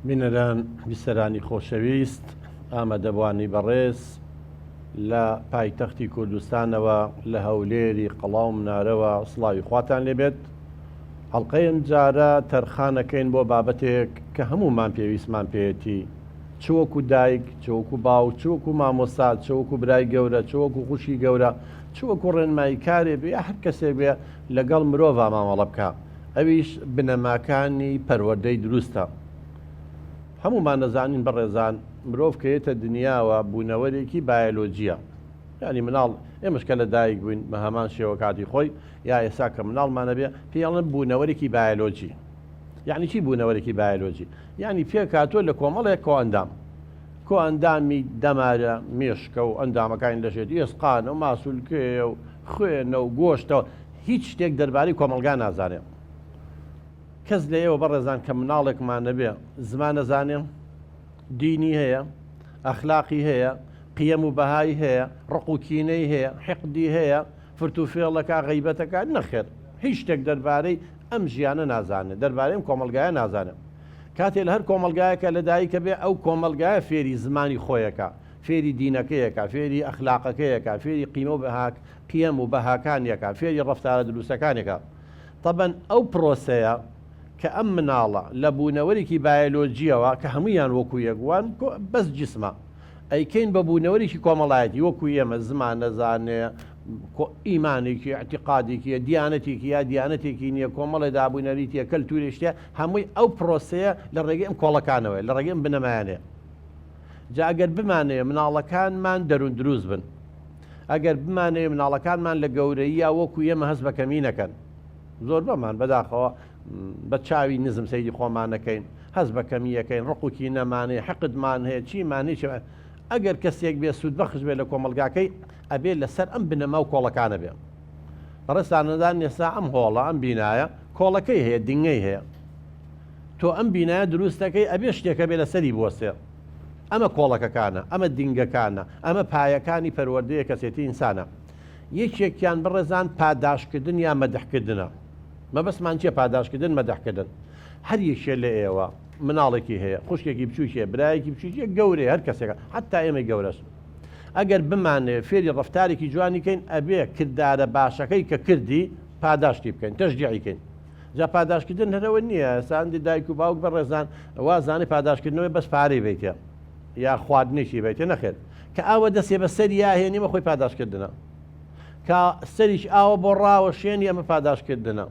بینەران بیسەرانی خۆشەویست، ئامادەبوانی بەڕێز لە پایتەختی کوردستانەوە لە هەولێری قەڵاو منارەوە سڵاوی خواتان لێبێت. هەڵقەیەم جارە تەرخانەکەین بۆ بابەتێک کە هەمومان پێویستمان پێێتی، چوەکو دایک، چوەکو باو، چوەکو مامۆستا، چوەکو برای گەورە، چوەکو خوشی گەورە، چوەکو ڕێنمایی کارێ بێ یا هەر کەسێک بێ لەگەڵ مرۆڤ مامەڵە بکە. ئەویش بنەماکانی پەروەردەی دروستە. هەمومان دەزانین بەڕێزان مرۆڤ کە یێتە دنیاوە بوونەوەرێکی بایۆلۆجیە. یعنی مناڵ ئێمەش کە لە دایک بووین بە هەمان شێوە کاتی خۆی یا ئێستا کە مناڵمانە بێ پێڵێن بوونەوەرێکی بایۆلۆجی. یعنی چی بوونەوەرێکی بایۆلۆجی؟ یعنی پێکاتۆ لە کۆمەڵێک کۆ ئەندامی دەمارە مێشکە و ئەندامەکانی دەشێت ئێسقانە و ماسوولکێ و خوێنە و گۆشتەوە هیچ شتێک دەربارەی کۆمەلگا نازانێ. کەس لە ئێوە بەڕێزان کە مناڵێکمانە بێ زمان نەزانێ، دینی هەیە، ئەخلاقی هەیە، قیەم و بەهای هەیە، ڕق و کینەی هەیە، حقدی هەیە، فرتوفێڵەکە غەیبەتەکە نەخێر، هیچ شتێک دەربارەی ئەم ژیانە نازانێت، دەربارەی ئەم کۆمەلگایە نازانێت. کاتێ لە هەر کۆمەلگایەکە لە دایکە بێ ئەو کۆمەلگایە فێری زمانی خۆیەکە، فێری دینەکەیەکە، فێری ئەخلاقەکەیەکە، فێری قیمە و قیەم و بەهاکانیەکە، فێری ڕەفتارە دروستەکانێکە. طبعاً ئەو پرۆسەیە کە ئەم مناڵە لە بوونەوەرێکی بایۆلۆجیەوە کە هەمویان وەکو یەکوان بەس جسمە ئەیکەین بە بوونەوەرێکی کۆمەڵایەتی وەکو ئێمە زمان نەزانێ، ئیمانێکی ئەعتیقادێکی دیانەتێکی یا دیانەتێکی نییە، کۆمەڵی دابوونەریتە کەلتوریشتە، هەمووی ئەو پرۆسەیە لە ڕێگەی ئەم کۆڵەکانەوەی لە ڕێگەی ئەم بنەمایانێ. جا ئەگەر بمانەیە مناڵەکانمان دەروون دروست بن، ئەگەر بمانەیە مناڵەکانمان لە گەورەیە وەکو ئێمە هەست بە کەمینەکەن، زۆر بەمان بەداخەوە بە چاوی نزم سەیری خۆمانەکەین، هەست بە کەمیەکەین، ڕقوکی نەمانێ، حقدمان هەیە، چیمانێ. ئەگەر کەسێک بێ سوود بەخش بێ لە کۆمەلگاکەی ئەبێ لەسەر ئەم بنەما و کۆڵەکانە بێ. ڕستانەدان ئێستا ئەم هۆڵە ئەم بینایە کۆڵەکەی هەیە، دینگەی هەیە، تۆ ئەم بینایە دروستەکەی ئەبێ شتێکە بێ لەسەری بوەستێ. ئەمە کۆڵەکەکانە، ئەمە دینگەکانە، ئەمە پایەکانی پەروەردەیە کەسێتی ئینسانە. یەکێکیان بڕێزان پاداشکردن یا مەدەحکردنە. مەبەستمان چیە؟ پاداشکردن، مەدەحکردن. هەر یەکێ لە ئێوە مناڵێکی هەیە، خوشکێکی بچووکێ، برایەکی بچووکێ، گەورەیە، هەر کەسێکە، حتا ئێمە گەورەش، ئەگەر بمانێ فێری ڕەفتارێکی جوانیکەین ئەبێ کردارە باشەکەی کە کردی پاداشتی بکەین، تەشجیعیکەین. جا پاداشکردن هەرەوە نییە. ساندی دایک و باوک بەڕێزان وازانێ پاداشکردنەوەی بەس پارەی بیتە یا خواردنێکی بیتە، نەخێر. کە ئاوە دەستێ بە سەری یاهێنیمە خۆی پاداشکردنە، کە سەریش ئاوە بۆ ڕاوە شوێنی ئەمە پاداشکردنە،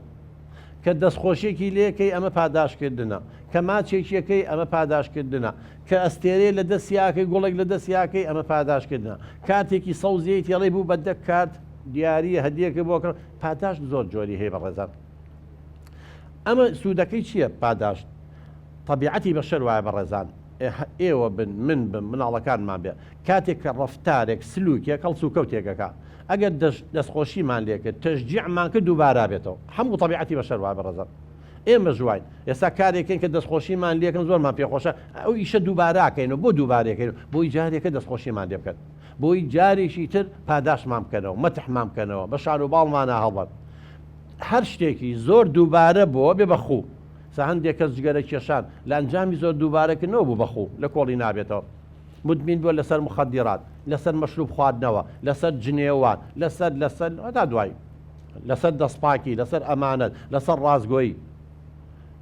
کە دەستخۆشیێکی لێکەی ئەمە پاداشکردنە، کە ماچێکیەکەی ئەمە پاداشکردنە، کە ئەستێرێ لە دەستیاکەی گوڵێک لە دەستیاکەی ئەمە پاداشکردنە، کاتێکی سەوزەی تێڵی بوو بە دەک کات دیاریە هەدیەکە بۆکڕ پاداش زۆر جۆری هەیە بەڕێزان. ئەمە سوودەکەی چییە؟ پاداش طبیعەتی بەشەر وایە بەڕێزان. ئێوە بن، من بم، مناڵەکانمان بێ، کاتێک کە ڕەفتارێک سلووکێک هەڵسو و کەوتێکەکە ئەگەر دەستخۆشیمان لێکرد، تەشجیعمان کرد دووبارە بێتەوە. هەموو طبیعەتی بەشەر وایە بەڕێزان. ئێمە ژوین ئێستا کارێکین کە دەستخۆشیمان لێکن زۆرمان پێخۆشە، ئەو ئیشە دووباراکەینەوە بۆ دووبارێکەکەین، بۆی جارێکە دەستخۆشیمان لێ بکەن، بۆی جارێکی تر پاداشمان بکەنەوە، مەتحمان بکەنەوە، بە شار و باڵمانە هەڵبەن. هەر شتێکی زۆر دووبارە بۆ بێ بەخوو. هەندێک کەس جگەرە کێشان لە ئەنجامی زۆر دووبارەکردنەوە بوو بەخوو لە کۆڵی نابێتەوە. مدمین بۆ لەسەر مخدرات، لەسەر مەشروب خواردنەوە، لەسەر جنێوان، لەسەر هەتا دوای لەسەر دەستپاکی، لەسەر ئەمانەت، لەسەر ڕازگۆیی.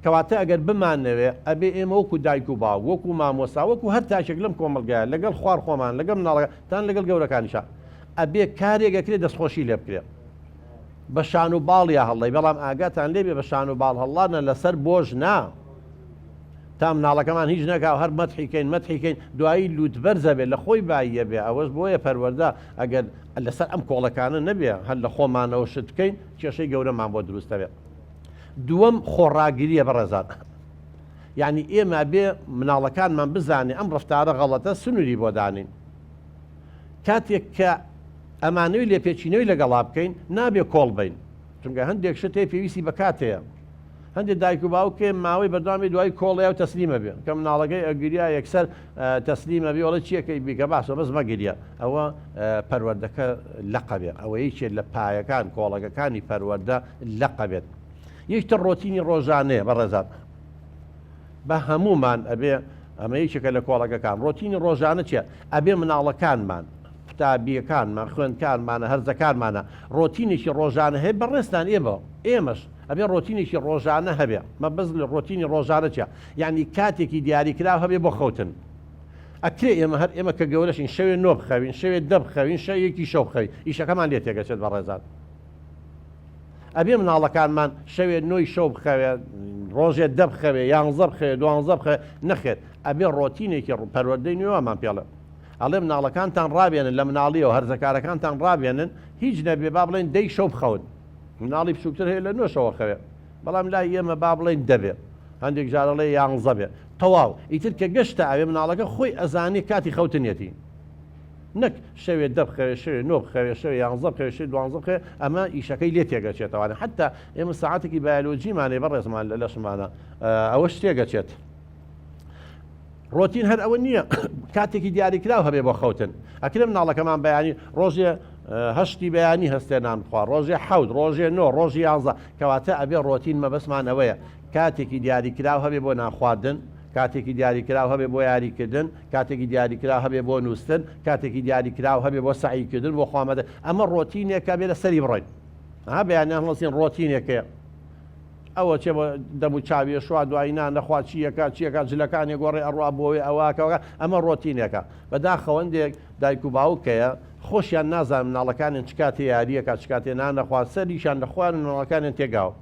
کەواتە ئەگەر بمانەوێ ئەبێ ئێمە وەکو دایک و باو، وەکو مامۆستا، وەکو هەر تاکێک لەم کۆمەلگایە لەگەڵ خوار خۆمان، لەگەڵ مناڵەکان، لەگەڵ گەورەکانیشە ئەبێ کارێکەکرێ دەستخۆشی لێ بکرێ. بە شان و باڵیا هەڵی، بەڵام ئاگاتان لێبێ بە شان و باڵ هەڵانە لەسەر بۆژ نا. تا مناڵەکەمان هیچ نەکاو هەر مەتحیکەین دوایی لوتبەرزە بێت لە خۆی بایە بێ. ئەوەش بۆیە پەروەردە ئەگەر لەسەر ئەم کۆڵەکانە نەبێ هەر لە خۆمانەوە شت بکەین کێشەی گەورەمان بۆ دروستە بێت. دووەم خۆڕاگیریە بەڕێزان. یعنی ئێمە بێ مناڵەکانمان بزانێ ئەم ڕەفتارە غەڵەتە سنووری بۆ دانین. کاتێک کە ئەمانەوەی لێپێچینەوەی لەگەڵا بکەین نابێ کۆڵ بین، چونکە هەندێک شتێ پێویستی بەکاتەیە. هەندێک دایک و باوکێ ماوەی بەردامی دوای کۆڵەیە و تەسلیمە بێ، کە مناڵەکەی ئەگریا یەکسەر تەسلیمە بێ، وەڵە چیەکەی بیکە باشە بەس مەگریە. ئەوە پەروەردەکە لەقەبێ، ئەوە یەکێک لە پایەکان کۆڵەکەکانی پەروەردە لەقەبێت. یەکتر ڕۆتینی ڕۆژانەیە بەڕێزان. بە هەمومان ئەبێ ئەمە یەکێکە لە کۆڵەکەکان ڕۆتینی ڕۆژانە چیە؟ ئەبێ مناڵەکانمان قوتابیەکانمان خوێندکانمانە هەرزەکانمانە ڕۆتینێکی ڕۆژانە هەیە بەڕێستان ئێمەش ئەبێ ڕۆتینێکی ڕۆژانە هەبێ مە بەز لە ڕۆتینی ڕۆژانە چیە؟ یعنی کاتێکی دیاریکراو هەبێ بۆ خەوتن ئەکرێ ئێمە کە گەورەشین شەوێ نۆ بخەوین شەوێ دە بخەوین شەوێکی شەو بخەوین ئیشەکەمان لێ تێگەچێت بە ڕێزان ئەبێ مناڵەکانمان شەوێ نۆی شەو بخەوێ ڕۆژێ دە بخەوێ یانزە بخەوێ دوانزە بخەوێ نەخێت ئەبێ ڕۆتینێکی پەروەردەی نوێمان پێڵێ ئەڵێ مناڵەکانتان ڕابێنن لە مناڵیەوە هەرزەکارەکانتان ڕابێنن هیچ نەبێ با بڵێن دەی شەو بخەون مناڵی بچووکتر هەیە لە نوێشەوە خەوێ بەڵام لای ئێمە با بڵێن دەبێ هەندێک جارەڵێ یانزە بێ تەواو ئیتر کە گەشتە ئەوێ مناڵەکە خۆی ئەزانی کاتی خەوتنێتی نەک شەوێ دە بخەوێ شەوێ نۆ بخەوێ شەوێ یانزە بخەوێ شەوێ دوانزە بخەوێ ئەمە ئیشەکەی لێ تێگەچێتەوە حتا ئێمە ساعاتێکی بایۆلۆجیمانێ بەڕێزمان لە لەشمانە ئەوەش تێگەچێت ڕۆتین هەر ئەوە نییە کاتێکی دیاریکراو هەبێ بۆ خەوتن ئەکرێ مناڵەکەمان بەیانی ڕۆژێ هەشتی بەیانی هەستێنان بخوا ڕۆژێ حەوت ڕۆژێ نۆ ڕۆژی یانزە کەواتە ئەبێ ڕۆتین مەبەسمان ئەوەیە کاتێکی دیاریکراو هەبێ بۆ ناخواردن کاتێکی دیاریکراو هەبێ بۆ یاریکردن کاتێکی دیاریکراو هەبێ بۆ نووسن کاتێکی دیاریکراو هەبێ بۆ سعیکردن بۆ خوامەدە ئەمە ڕۆتینێکە بێ لە سەری بڕێن بەیانیان هەڵسین ڕۆتینێکەیە ئەوە چێ دەمو چاویە شوا دوایینا نەخوا چیەکە جلەکانی گۆڕی ئەڕوا بۆی ئەوواکەوە ئەمە ڕۆتینێکە بەداخەوەندێک دایک و باوکەیە خۆشیان نازان مناڵەکانیان چ کاتێ یاریەکە چ کاتێ نانەخوا سەریشان دەخوارن مناڵەکانیان تێگاوە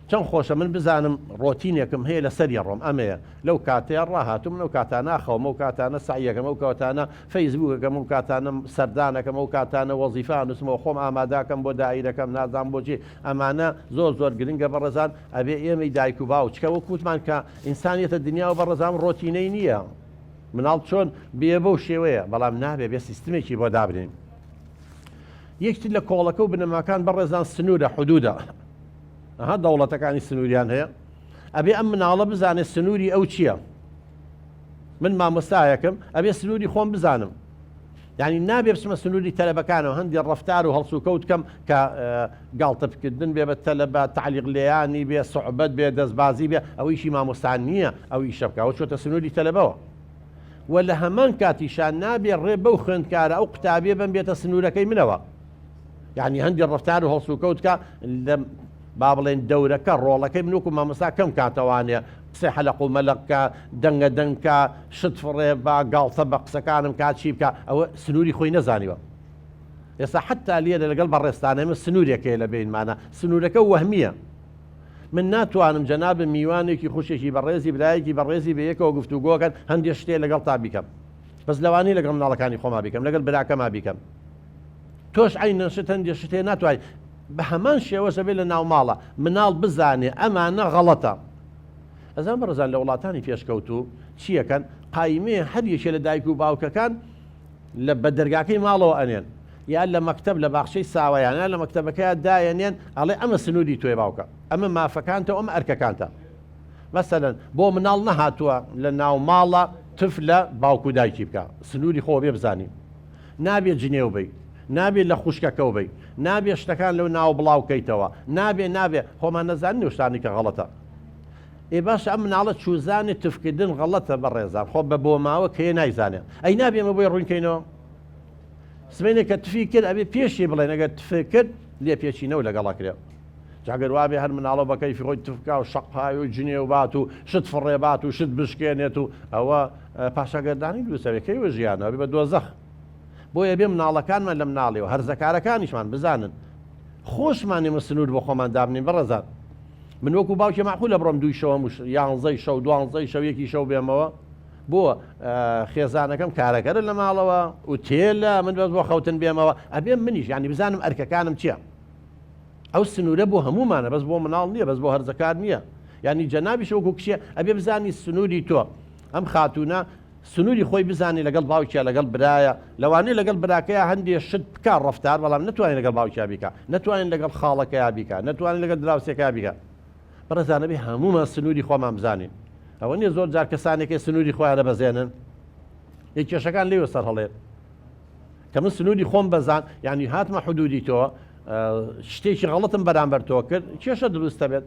چەند خۆشە من بزانم ڕۆتینێکم هەیە لە سەری ڕۆم ئەمەیە لەو کاتەیە ڕاهاتوم لەو کاتانە خەوم و کاتانە سعیەکەم ئەو کاتانە فەیسبووکەکەم و کاتانە سەردانەکەم ئەو کاتانە وەزیفا نووسمەوە خۆم ئاماداکەم بۆ دایرەکەم نازان بۆچی ئەمانە زۆر گرنگە بەڕێزان ئەبێ ئێمەی دایک و باو چکە وەکوتمان کە ئینسانیەتە دنیا و بەڕێزان ڕۆتینەی نییە مناڵ چۆن بێ بەو شێوەیە بەڵام نابێ بێ سیستمێکی بۆ دابرین یەکتر لە کۆڵەکە و بنەماکان بەڕێزان سنوورە حدودە ئەها دەوڵەتەکانی سنووریان هەیە ئەبێ ئەم مناڵە بزانێت سنووری ئەو چییە من مامۆستایەکەم ئەبێ سنووری خۆم بزانم یعنی نابێ بچمە سنووری تەلەبەکانەوە هەندی ڕەفتار و هەڵسو کەوت کەم کە گاڵتە بکردن بێ بە تەلەبە تعلیق لێیانی بێ سوحبەت بێ دەستبازی بێ ئەوەیشی مامۆستان نییە ئەو ئیشە بکە ئەوە چۆتە سنووری تەلەبەوە و لە هەمان کاتیشان نابێ ڕێ بەو خوێندکارە ئەو قوتابیە بم بێتە سنوورەکەی منەوە یعنی هەندی ڕەفتار و هەڵسو کەوت کە با بڵێن دەورەکە ڕۆڵەکەی منوکو مامۆستا کەم کاتەوانێ قسەی حەلەق و مەلەقکە دەنگە دەنگکە شت فڕێ با گاڵتە بە قسەکانم کات چی بکە ئەوە سنووری خۆی نەزانیوە ئێستا حتا لێرە لەگەڵ بەڕێستانەمە سنوورێکەیە لە بینمانە سنوورەکە وەهمیە من ناتوانم جەناب میوانێکی خوشێکی بەڕێزی برایەکی بەڕێزی بە یەکەوە گفتوگۆکەن هەندێک شتێ لەگەڵ تا بیکەم بەس لەوانەیە لەگەڵ مناڵەکانی خۆما بیکەم لەگەڵ براکەما بیکەم تۆش عینەن شت هەندێک شتێ ناتوانیت بە هەمان شێوەشە بێ لە ناوماڵە مناڵ بزانێ ئەمانە غەڵەتە ئەزان بەڕێزان لە وڵاتانی پێشکەوتوو چیەکەن قایمەیە هەر یەکێ لە دایک و باوکەکان لە بە دەرگاکەی ماڵەوە ئەنێن یان لە مەکتەب لە باخچەی ساوایانە لە مەکتەبەکەیان دایەنێن ئەڵێ ئەمە سنووری توێ باوکە ئەمە مافەکانتە ئەمە ئەرکەکانتە مەسەلەن بۆ مناڵ نەهاتووە لە ناوماڵە تف لە باوکو دایکی بکە سنووری خۆ بێ بزانین نابێت جنێو بی نابێت لە خوشکەکەو بی نابێ شتەکان لەو ناو بڵاوکەیتەوە نابێ خۆمان نەزانین شتانی کە غەڵەتە ئێ باش ئەم مناڵە چوزانێ تفکردن غەڵەتە بەڕێزان خۆ بە بۆ ماوە کێ نایزانێت ئەی نابێمە بۆی ڕوونکەینەوە سمێنێک کە تفی کرد ئەبێ پێشی بڵێن ئەگەر تفی کرد لێ پێچینەوە لەگەڵەکرێ جاگەر وابێ هەر مناڵە بەکەیفی خۆی تفکا و شەقهای و جنێ و بات و شت فڕێبات و شت بشکێنێت و ئەوە پاشەگەردانی دووسەوەکەی ژیانە بێ بە دۆزەخ بۆیە بێ مناڵەکانمان لە مناڵیەوە هەرزەکارەکانیشمان بزانن خۆشمانێمە سنوور بۆ خۆمان دابنین بەڕێزان من وەکو باوکی معقولە بڕۆم دوی شەوە یانزەی شەو دوانزەی شەویەکی شەو بێمەوە بۆ خێزانەکەم کارەکەرە لە ماڵەوە و تێلە من بەس بۆ خەوتن بێمەوە ئەبێم منیش ینی بزانم ئەرکەکانم چییە ئەو سنوورە بۆ هەمومانە بەس بۆ مناڵ نییە بەس بۆ هەرزەکار نییە ینی جەنابیش وەکو کشیە ئەبێ بزانی سنووری تۆ ئەم خاتونە سنووری خۆی بزانانی لەگەڵ باوکیە لەگەڵ برایە لەوانەیە لەگەڵ براکەیە هەندێک شت بکە ڕەفتار بەڵام نتوانین لەگەڵ باوکیا بیکە نتوانین لەگەڵ خاڵەکەیا بیکە نتوانین لەگەڵ دراوسێکا بیکە بەڕێزانە بێ هەمومان سنووری خۆمان بزانین ئەوە نیە زۆر جار کەسانێکی سنووری خۆیان دەبەزێنن یەک کێشەکان لێوە سەر هەڵێت کە من سنووری خۆم بەزان یعنی هاتمە حدودی تۆ شتێکی غەڵەتم بەرامبەر تۆ کرد کێشە دروستە بێت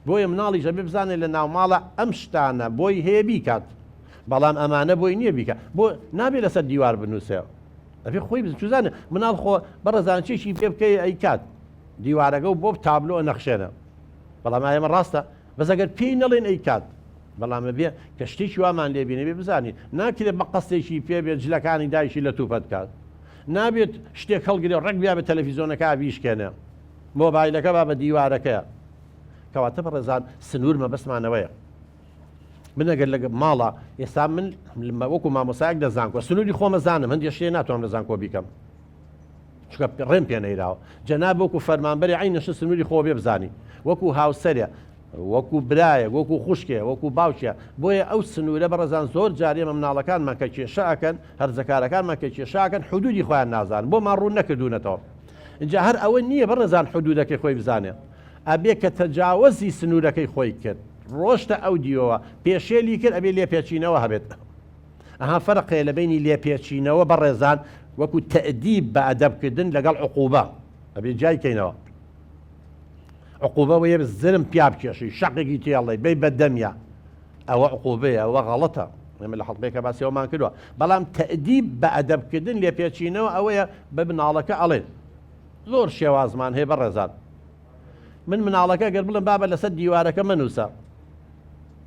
بۆیە مناڵیشە بێ بزانێت لە ناوماڵە ئەم شتانە بۆی هەیە بیکات بەڵام ئەمانە بۆی نییە بیکە بۆ نابێت لەسەر دیوار بنووسێەوە ئەبێ خۆی بزانێ مناڵ خۆ بەڕێزان چێکی پێ بکەی ئەیکات دیوارەکە و بۆ تابلۆ نەخشێنە بەڵام ئێمە ڕاستە بەس ئەگەر پێی نەڵێن ئەیکات بەڵامە بێ کە شتێکی وامان لێبینێ بێ بزانین ناکرێت بە قەستێکی پێ بێت جلەکانی دایشی لە توپەت کات نابێت شتێک هەڵگرێ ڕێک بیا بە تەلەڤیزۆنەکە بیشکێنێ مۆبایلەکە با بە دیوارەکەیە کەواتە بەڕێزان سنوور مەبەستمانەوەیە من ئەگەر لە ماڵە ئێستا من وەکو مامۆسایەک دەزانکۆ سنووری خۆمەزانم هەندێک شتێ ناتوانم دەزانکۆ بیکەم چکە ڕێم پێ نەیراوە جەناب وەکو فەرمانبەری عینەش سنووری خۆ بێ بزانی وەکو هاوسەرێ وەکو برایە وەکو خوشکێ وەکو باوکێ بۆیە ئەو سنوورە بەڕێزان زۆر جارێمە مناڵەکانمان کە کێشەکەن هەرزەکارەکانمان کە کێشاکەن حدودی خۆیان نازان بۆ ماڕوون نەکردوونەتەوە اینجا هەر ئەوە نییە بەڕێزان حدودەکەی خۆی بزانێ ئەبێ کە تەجاوەزی سنوورەکەی خۆی کرد ڕۆشتە ئەو دیەوە پێشێلی کرد ئەبێ لێپێچینەوە هەبێت ئەها فەرقێ لە بینی لێپێچینەوە بەڕێزان وەکو تەئدیب بە ئەدەبکردن لەگەڵ عقوبە ئەبێ جای کەینەوە عقوبە وەیە زرم پیا بکێشی شەقێکی تێڵێ بەی بەدەمیە ئەوە عقوبەیە ئەوە غەڵەتە ئێمە لە حەڵقەیەکە باسیەوەمان کردووە بەڵام تەئدیب بە ئەدەبکردن لێپێچینەوە ئەوەیە بە مناڵەکە ئەڵێن زۆر شێوازمان هەیە بەڕێزان من مناڵەکە گەر بڵم بابە لەسەر دیوارەکە منووسە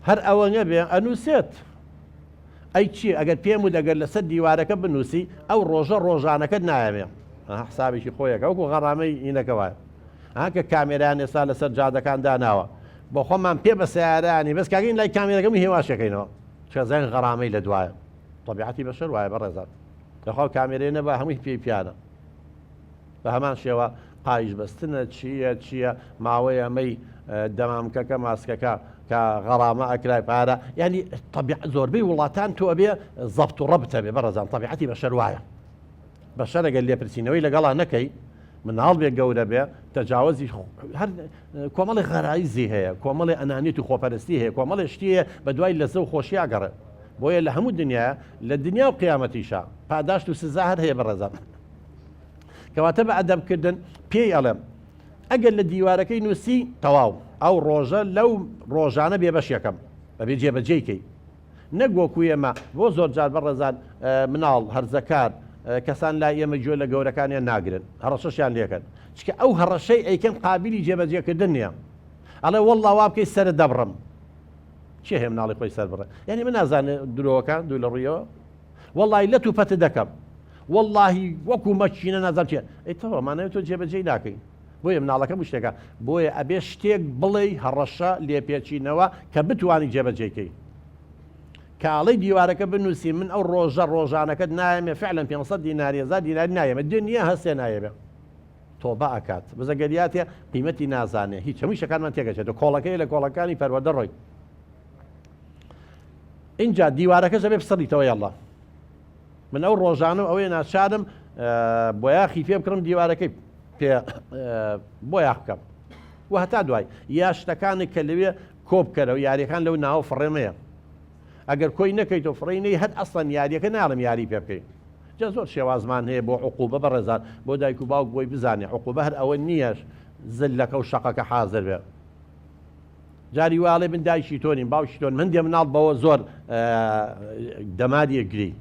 هەر ئەوەنە بێ ئەنووسێت ئەی چی ئەگەر پێم و دەگەر لەسەر دیوارەکە بنووسی ئەو ڕۆژە ڕۆژانەکەت نایەمێ حسابێکی خۆیەکە وەکو غەڕامەی ئینەکەوایە ئەکە کامێران ئێستا لەسەر جادەکان داناوە بۆ خۆمان پێ بە سیارانی بەس کاگەین لای کامێرەکەم هێواشەکەینەوە چەزای غەڕامەی لە دوایە طبیعەتی بەشەر وایە بەڕێزان لەخوا کامێرەی نەبا هەمووی پێی پیانە بە هەمان شێوە قایش بەستنە چییە ماوەی ئەمەی دەمامکەکە ماسکەکە کە غەڕامە ئەکرای پارە ینی زۆربەی وڵاتان تۆ ئەبێ زەبت و ڕەبتە بێ بەڕێزان طبیعەتی بەشەر وایە بەشەر ئەگەر لێپرسینەوەی لەگەڵا نەکەی مناڵ بێ گەورە بێ تەجاوزی هەر کۆمەڵی غەرایزی هەیە کۆمەڵی ئەنانیت و خۆپەرستی هەیە کۆمەڵی شتیە بە دوای لەزە و خۆشی ئاگەڕێ بۆیە لە هەموو دنیا لە دنیا و قیامەتیشا پاداشت و سزا هەر هەیە بەڕێزان کەواتە بە ئەدەبکردن پێی ئەڵێم ئەگەر لە دیوارەکەی نووسی تەواو ئەو ڕۆژە لەو ڕۆژانە بێبەش یەکەم بەبێ جێبەجێیکەی نەگوەکو ئێمە بۆ زۆر جار بەڕێزان مناڵ هەرزەکار کەسان لای ئێمە گوێ لە گەورەکانیان ناگرن هەڕەشەشیان لێکەن چکە ئەو هەڕەشەی ئەیکەن قابلی جێبەجێکردن نییە ئەڵێ وەڵڵا وا بکەی سەرت دەبڕم چێ هەیە مناڵی خۆی سەر بڕێ یعنی من نازانێ درۆوەکان دوو لە ڕوویەوە وەڵڵی لە توپەتە دەکەم واللهی وەکو مەچینە نازان چێ ئەیتەوە مانەوێت تۆ جێبەجێی ناکەی بۆیە مناڵەکە شتێکە بۆیە ئەبێ شتێک بڵێ هەڕەشە لێپێچینەوە کە بتوانی جێبەجێکەی کاڵی دیوارەکە بنووسی من ئەو ڕۆژانەکەت نایەمێ فعلا 500 دیناری 1000 دیناری نایەمە دنیا هەستێ نایەبێ تۆبە ئەکات بزەگەریاتێ قیمەتی نازانێ هیچ هەمووی شەکانمان تێگەچێت کۆڵەکەی لە کۆڵەکانی پەروەردە ڕۆی اینجا دیوارەکە زەبێ بسەڵیتەوە یاڵڵا من ئەو ڕۆژانە ئەوەی ناچارم بۆ یاخی پێ بکڕم دیوارەکەی پێ بۆ یاخ بکەم و هەتا دوای یا شتەکانێک کە لەوێ کۆبکەرە و یاریەکان لەو ناوە فڕێمەیە ئەگەر کۆی نەکەیتەوە فڕینەی هەر ئەسڵەن یاریەکە ناڵم یاری پێ بکەین جا زۆر شێوازمان هەیە بۆ عقوبە بەڕێزان بۆ دایک و باوک بۆی بزانێ عقوبە هەر ئەوە نییە زلەکە و شەقەکە حازر بێ جاری واڵێ من دایکی تۆنین باوکی تۆن من دێ مناڵ بەوە زۆر دەمادیە گری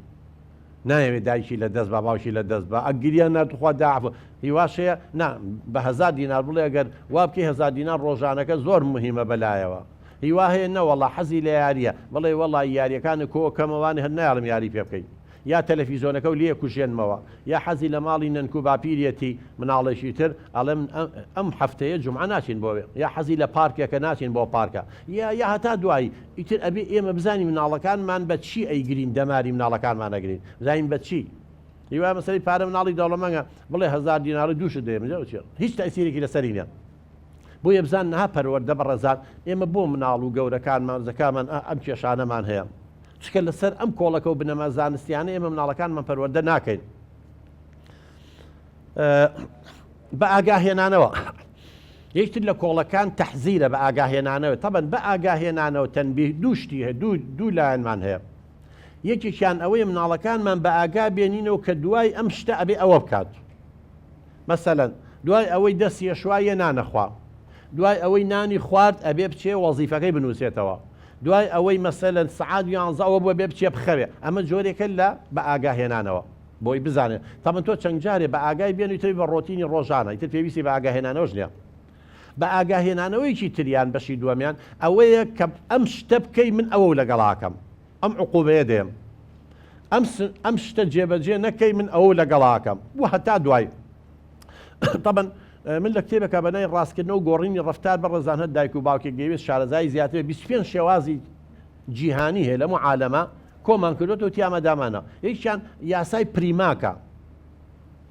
نایەوێت دایکی لە دەست بە باوکی لە دەست بە ئەگریە ناتوخوا داعف هیواشەیە نا بە 1000 دینار بڵێ ئەگەر وا بکەی 1000 دینار ڕۆژانەکە زۆر مهمە بەلایەوە هیوا هەیە نەوەڵا حەزی لە یاریە بڵێ وەڵی یاریەکانی کۆکەمەوانی هەر نایڵم یاری پێ بکەیت یا تەلەڤیزۆنەکە و لێ کوژێنمەوە یا حەزی لە ماڵی نەنکو باپیرەتی مناڵێکی تر ئەڵێم ئەم هەفتەیە جومعە ناچین بۆوێ یا حەزی لە پارکێکە ناچین بۆ پارکە یا هەتا دوایی ئیتر ئەبێ ئێمە بزانین مناڵەکانمان بە چی ئەیگرین دەماری مناڵەکانمان ئەگرین بزانین بە چی هیوا مەسەری پارە مناڵی دەوڵەمەنگە بڵێ 1000 دینار دووشت دێمەجا هیچ تەئسیرێکی لەسەری نیە بۆیە بزان نها پەروەردە بەڕێزان ئێمە بۆ مناڵ و گەورەکانمان زەکامان ئەم کێشانەمان هەیە چکە لەسەر ئەم کۆڵەکە و بنەمە زانستیانە ئێمە مناڵەکانمان پەروەردە ناکەین بە ئاگاهێنانەوە یەکتر لە کۆڵەکان تەحزیرە بە ئاگاهێنانەوە تەبەن بە ئاگاهێنانەوە تەنبیه دوو شتی هەیە دوو لایەنمان هەیە یەکێکیان ئەوەیە مناڵەکانمان بە ئاگا بێنینەوە کە دوای ئەم شتە ئەبێ ئەوە بکات مەسەلەن دوای ئەوەی دەستی شوایە نانەخوا دوای ئەوەی نانی خوارد ئەبێ بچێ وەزیفەکەی بنووسێتەوە، دوای ئەوەی مەسەلەن سعات 11 بۆ بێ بچێ بخەوێ، ئەمە جۆرێکە لە بە ئاگاهێنانەوە بۆی بزانێت. تامن تۆ چەند جارێ بە ئاگای بێنی تری بە ڕۆتینی ڕۆژانە ئیتر پێویستی بە ئاگاهێنانەوەش نییە. بە ئاگاهێنانەوەیکی تریان بەشی دووەمیان ئەوەیە کە ئەم شتە بکەی من ئەوە لەگەڵاکەم، ئەم عقوبەیە دێم، ئەم شتە جێبەجێ نەکەی من ئەوە لەگەڵاکەم و هەتا دوای. طبعا من لە کتێبەکە بەنای ڕاستکردنەوە و گۆڕینی ڕفتار بە ڕێزان هەر دایک و باوکێک گەیوێت شارەزای زیاتر 25 شێوازی جیهانی هەیە لە عالەمە کۆمان کردوێتەوە تیامەدامانە. یەکیان یاسای پریماکە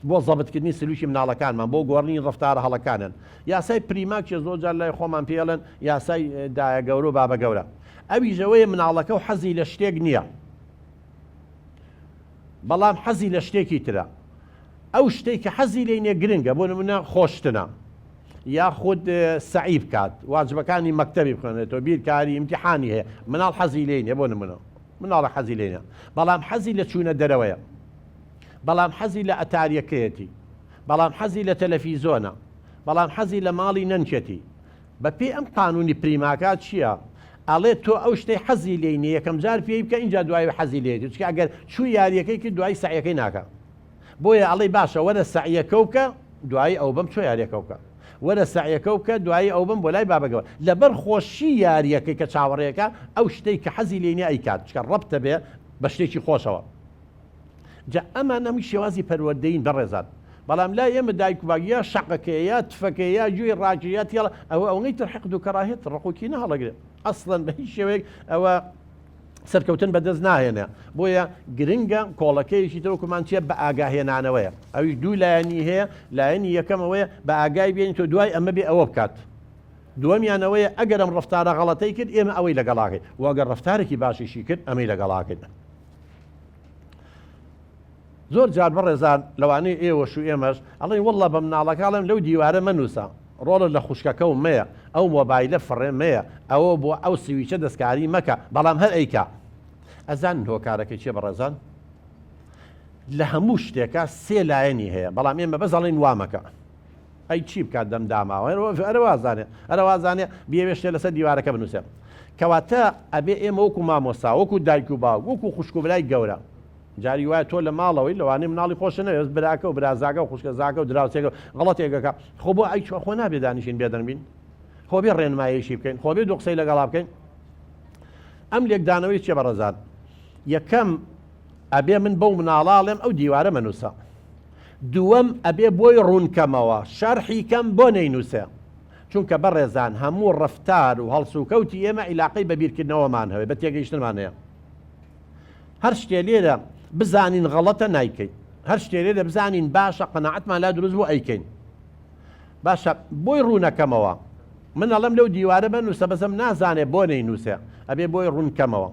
بۆ زەبتکردنی سلوکی مناڵەکانمان بۆ گۆڕنی ڕفتارە هەڵەکانن. یاسای پریماکیە زۆرجار لای خۆمان پێڵێن یاسای دایە گەورە و بابە گەورە. ئەویژەوەیە مناڵەکە و حەزی لە شتێک نییە، بەڵام حەزی لە شتێکی ترە. ئەو شتێک کە حەزی لێنێ گرنگە، بۆ نمونە خۆشتنە یاخود سعی بکات، واجبەکانی مەکتەبی بخوێنێتەوە، بیرکاری ئیمتیحانی هەیە، مناڵ حەزی لێنێ بۆ نمونە مناڵە حەزی لێنە، بەڵام حەزی لە چوونە دەرەوەیە، بەڵام حەزی لە ئەتاریەکەیەتی، بەڵام حەزی لە تەلەڤیزۆنە، بەڵام حەزی لە ماڵی نەنچێتی. بەپێی ئەم قانونی پریماکات چییە؟ ئەڵێ تۆ ئەو شتەی حەزی لێنێ یەکەم جار پێی بکە اینجا دوای حەزی لێتی، چکە ئەگەر چوو یاریەکەی کرد دوای سعیەکەی ناکە. بۆیە ئەڵێ باشە وەرە سعیەکە بکە دوایی ئەو بم چۆ یاریەکە بکە، وەرە سعیەکە بکە دوایی ئەو بم بۆ لای بابەگەوە. لەبەر خۆشی یاریەکەی کە چاوەڕێەکە ئەو شتەی کە حەزی لێنێ ئەیکات، چکە ڕەبتە بێ بە شتێکی خۆشەوە. جا ئەمان هەمووی شێوازی پەروەردەین بەڕێزان، بەڵام لا ئێمە دایک و باوکە شەقەکەیە تفەکەیە گوێی ڕاکێیە تێڵە ئەوەی تر حەقد و کەراهەت ڕقوکی نەهەڵەگرێت ئەسڵەن بە هیچ شێوەیەک ئەوە سەرکەوتن بەدەست ناهێنێ. بۆیە گرنگە کۆڵەکەیەکی تەوەکومان چیە بە ئاگاهێنانەوەیە. ئەویش دوو لایەنی هەیە، لایەنی یەکەمەوەیە بە ئاگای بێنی تۆ دوای ئەمە بێ ئەوە بکات، دووەمیانەوەیە ئەگەر ئەم ڕفتارە غەڵەتەی کرد ئێمە ئەوەی لەگەڵاکەین، وەگەر ڕفتارێکی باشیشی کرد ئەمەی لەگەڵاکەین. زۆر جار بەڕێزان لەوانەیە ئێوەش و ئێمەش ئەڵێن وەڵڵا بە مناڵەکەڵێم لەو دیوارە مەنووسە، ڕۆڵە لە خوشکەکە و مەیە، ئەو مۆبایلە فڕێ مەیە، ئەوە بۆ ئەو سویچە دەستکاری مەکە، بەڵام هەر ئەیکا. ئەزان هۆکارەکەی چێ بەڕێزان؟ لە هەموو شتێکە سێ لایەنی هەیە، بەڵام ئێمە بەزەڵین وامەکە. ئەی چی بکات دەم داماوە ئەرە وازانێ بێوێشتێ لەسەر دیوارەکە بنووسێ. کەواتە ئەبێ ئێمە وەکو مامۆستا، وەکو دایک و باوک، وەکو خوشک و برای گەورە، جاری وایە تۆ لە ماڵەوەی لەوانەیە مناڵی خۆشە نەوێت براکە و برازاگە و خوشکە زاکە و دراوسێکە غەڵەتێکەکە خۆ بۆ ئەی خۆ نابێ دانیشین بێدەنبین، خۆ بێ ڕێنماییشی بکەین، خۆ بێ دوو قسەی لەگەڵا بکەین. ئەم لێکدانەوەی چێ بەڕێزان؟ یەکەم ئەبێ من بەو مناڵاڵێم ئەو دیوارە مەنووسە، دووەم ئەبێ بۆی ڕوونکەمەوە شەرحی کەم بۆ نەینووسێ، چونکە بەڕێزان هەموو ڕفتار و هەڵسوکەوتی ئێمە عیلاقەی بە بیرکردنەوەمان هەوێ، بە تێگەیشتنمان هەیە. هەر شتێ لێرە بزانین غەڵەتە نایکەین، هەر شتێ لێرە بزانین باشە قەناعەتمان لا دروست بۆ ئەیکەین. باشە بۆی ڕوونەکەمەوە، من ئەڵێم لەو دیوارە بنووسە بەزەم نازانێ بۆ نەینووسێ، ئەبێ بۆی ڕوونکەمەوە.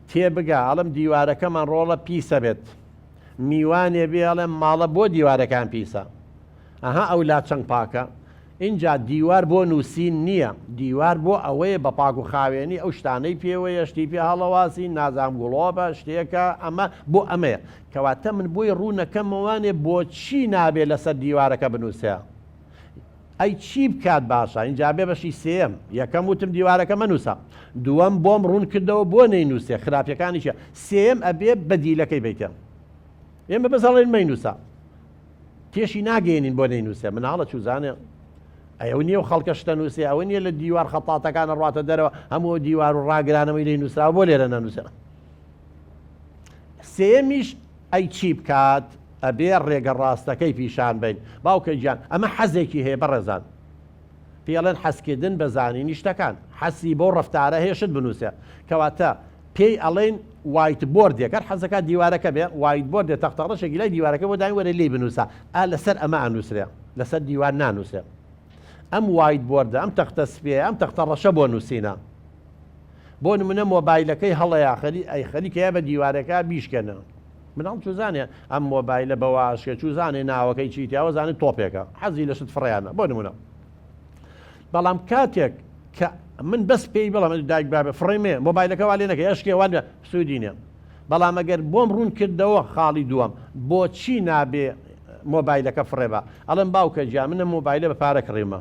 تێبگە ئەڵم دیوارەکەمان ڕۆڵە پیسە بێت، میوانێ بێ ئەڵێم ماڵە بۆ دیوارەکان پیسە، ئەها ئەو لا چەند پاکە. اینجا دیوار بۆ نووسین نییە، دیوار بۆ ئەوەیە بە پاک و خاوێنی ئەو شتانەی پێوەیە شتی پێ هەڵەواسی نازام گوڵۆبە شتێکە، ئەمە بۆ ئەمەیە. کەواتە من بۆی ڕوونەکەمەوانێ بۆچی نابێت لەسەر دیوارەکە بنووسێ، ئەی چی بکات باشە. اینجا بێ بەشی سێم، یەکەم وتم دیوارەکە مەنووسە، دووەم بۆم ڕوون کردەوە بۆ نەینووسێ، خراپیەکانیشە، سێم ئەبێ بەدیلەکەی بیتە. ئێمە بەزەڵێن مەینووسە، تێشی ناگەێنین بۆ نەینووسێ، مناڵە چوزانێ ئەو نییە و خەڵکە شتە نووسێ، ئەوە نییە لە دیوار خەتاتەکانە ڕاتە دەرەوە هەموو دیوار و ڕاگرانەوەی لێ نووسراوە بۆ لێرە نەنووسێ. سێمیش ئەی چی بکات؟ ئەبێ ڕێگە ڕاستەکەی پیشان بین. باوکە گیان ئەمە حەزێکی هەیە بەڕێزان، پێڵێن حەزکردن بە زانینی شتەکان، حەسی بۆ ڕەفتارە هێشت بنووسێ. کەواتە پێی ئەڵێن وایت بۆردێک، هەر حەزەکە دیوارەکە بێ وایت بۆردێ تەختەڕەشێکی لای دیوارەکە بۆ داین وەرە لێی بنووسە، لەسەر ئەمە ئەنووسرێ، لەسەر دیوار نانووسێ. ئەم وایت بۆردە، ئەم تەختە سپێ، ئەم تەختە ڕەشە بۆ نووسینە. بۆ نمونە مۆبایلەکەی هەڵەیە خەریکەیە بە دیوارەکە بیشکەنە، مناڵ چوزانێ ئەم مۆبایلە بەواشکە چوزانێ ناوەکەی چیتیاوە زانێت تۆپێکە، حەزی لە شت فڕیانە بۆ نمونە. بەڵام کاتێک کە من بەس پێی بڵام دایک بابێ فڕێمێ مۆبایلەکە وا لێ نەکە یاشکێ وانە سوودینێ، بەڵام ئەگەر بۆم ڕوون کردەوە خاڵی دووەم بۆچی نابێ مۆبایلەکە فڕێبە؟ ئەڵم باوکە جا منە مۆبایلە بە پارە کڕیمە،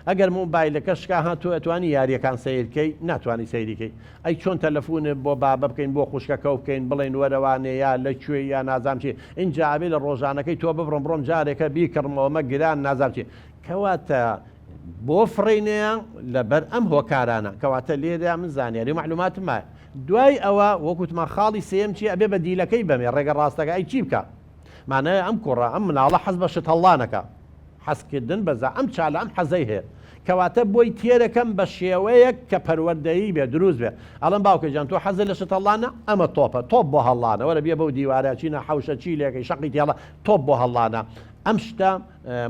ئەگەر مۆبایلەکە شکا هاتووە ئەتوانی یاریەکان سیرکەی ناتوانانی سەیریکەی ئەی چۆن تەلەفونت بۆ بابە بکەین بۆ خوشکەکە بکەین بڵێن وەرەوانێ یا لەکوێ یا نازام چی اینجا ئابێ لە ڕۆژانەکەی تۆ ببڕم جارێکە بیکڕمەوەمە گران نازام چی کەواتە بۆ فڕینەیە لەبەر ئەم هۆکارانە کەواتە لێدا من زانیاری معلوماتم مایە دوای ئەوە وەکوتمان خاڵی سێم چی ئەبێ بە دیلەکەی بەمێ ڕێگە ڕاستەکە ئەی چی بکە مانایە ئەم کوڕە ئەم مناڵە حەز بە شتەڵانەکە حەزکردن بەزە ئەم چالە ئەم حەزەی هەیە کەواتە بۆی تێرەکەم بە شێوەیەک کە پەروەردەیی بێ دروست بێ ئەڵم باوکە جان تۆ حەزە لە شتەڵانە ئەمە تۆپە تۆپ بۆ هەڵانە وەرە بێ بەو دیوارە چینە حەوشە چی لێکەی شەقی تێڵە تۆپ بۆ هەڵانە ئەم شتە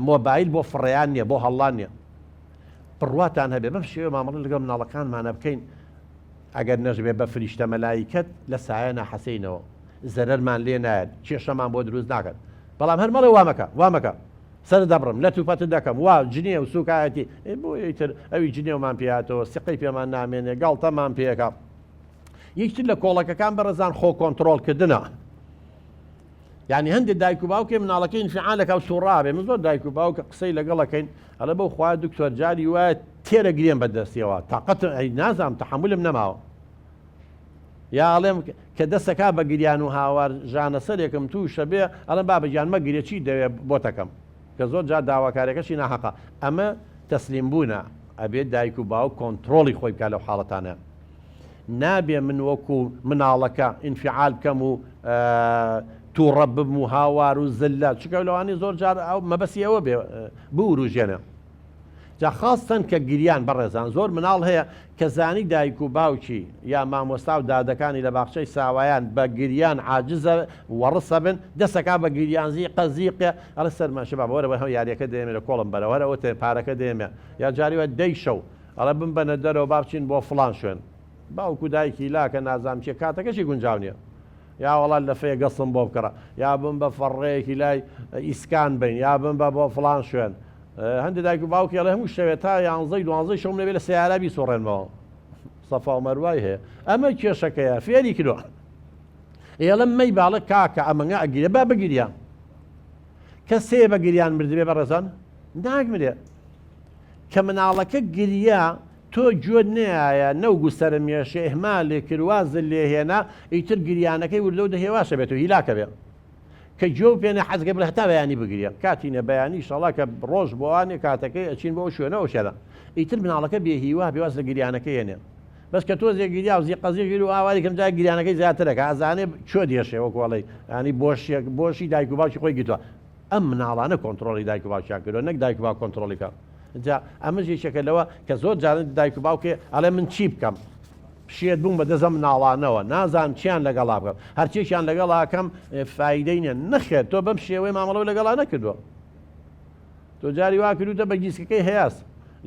مۆبایل بۆ فڕیان نییە بۆ هەڵان نییە بڕواتان هەبێ بەم شێوە مامەڵە لەگەڵ مناڵەکانمانە بکەین ئەگەر نەژبێ بە فریشتە مەلایکەت لە سایە ناحەسەینەوە زەرەرمان لێ نایەت کێشەمان بۆ دروست ناکەن بەڵام هەر مەڵێ وامەکە سەر دەبڕم لە توپەت دەکەم وا جنێ و سوکایەتی بۆ یتر ئەوی جنێومان پێاتەوە سقی پێمان نامێنێ گاڵتەمان پێەکە یەکتر لە کۆڵەکەکان بەڕێزان خۆ کۆنتترۆلکردنە یعنی هەندێک دایک و باوکێ مناڵەکەی انفعالەکە و سوڕابێ من زۆر دایک و باوکە قسەی لەگەڵەکەین ئەلە بەو خوا دکتۆر جاری وایە تێرە گرێن بەدەستیەوە تااقەت ئەی نازام تەحملم نەماوە یا ئەڵێم کە دەستەکە بە گریان و هاوار ژانە سەرێکم تووشە بێ ئەڵم بابەجان مەگرێ چی دەوێت بۆتەکەم کە زۆر جار داواکارێکەشی ناحەقا ئەمە تەسلیم بوونە ئەبێت دایک و باوک کۆنتترۆلی خۆی بکات لەو حاڵەتانە نابێ من وەکو مناڵەکە ئینفعال بکەم و تووڕە بم و هاوار و زلە چکە لەوانی زۆر جار ئەو مەبەسی ئەوە بێ بوروژێنە جا خاستن کە گریان بەڕێزان زۆر مناڵ هەیە کە زانی دایک و باوکی یا مامۆستا و دادەکانی لە باخچەی ساوایان بە گریان عاجزە وەڕسە بن دەسەکە بە گریان زیقە زیقە ئەڵە سەرماشە بابەوەرە هەم یاریەکە دێمێ لە کۆڵم بەرەوەرەوە پارەکە دێمێ یا جاریوە دەی شەو ئەڵە بم بەنە دەرەوە با بچین بۆ فڵان شوێن باوکو دایکی لاکە نازام چێ کاتەکەشی گونجاو نییە یا وەڵات لە فێ گەسم بۆ بکڕە یا بم بە فەڕێیەکی لای ئیسکان بین یا بم بە بۆ فڵان شوێن هەندێک دایک و باوکی ئەڵێ هەموو شەوێت تا 11 شەو لەبێ لە سیارە بیسۆڕێنەوە سەفا و مەروای هەیە ئەمە کێشەکەیە فێری کردووە ئێڵم مەی باڵە کاکە ئەمەنگە ئەگیرێ با بگیریان کە سێ بە گریان مردبێ بەڕێزان ناگمرێ کە مناڵەکە گریا تۆ گوێت نایە نەوگو سەرمێشە ئێحمالێ کروازە لێهێنا ئیتر گریانەکەی وردە و دەهێواشە بێت و هیلاکە بێ کە جۆ پێێنە حەزگە بڵ هەتا بەیانی بگریە کاتینە بەیانی شەڵا کە ڕۆژ بۆوانێ کاتەکەی ئەچین بۆ شوێنەوە شێدا ئیتر مناڵەکە بێهیوا بێواز لە گریانەکە هێنێ بەس کە تۆ زێگیریا و زیقەزیگیر و ئاواری کەم جای گریانەکەی زیاترەکە ئازانێ چۆ دێشێ وەکوڵی ینی بۆشی دایک و باوکی خۆی گیتووە ئەم مناڵانە کۆنتترۆلی دایک و باوکیان کردووە نەک دایک و باوک کۆنتترۆلیکە جا ئەمە یەکێکە لەوە کە زۆر جارن دایک و باوکێ ئەڵێ من چی بکەم شێت بووم بە دەزە مناڵانەوە نازانم چیان لەگەڵا بکەم هەرچێکیان لەگەڵاکەم فایدەی نیە نەخێت تۆ بەم شێوەی مامەڵەوە لەگەڵا نەکردووە تۆ جاری وا کردوتە بە گیسکەکەی هەیەس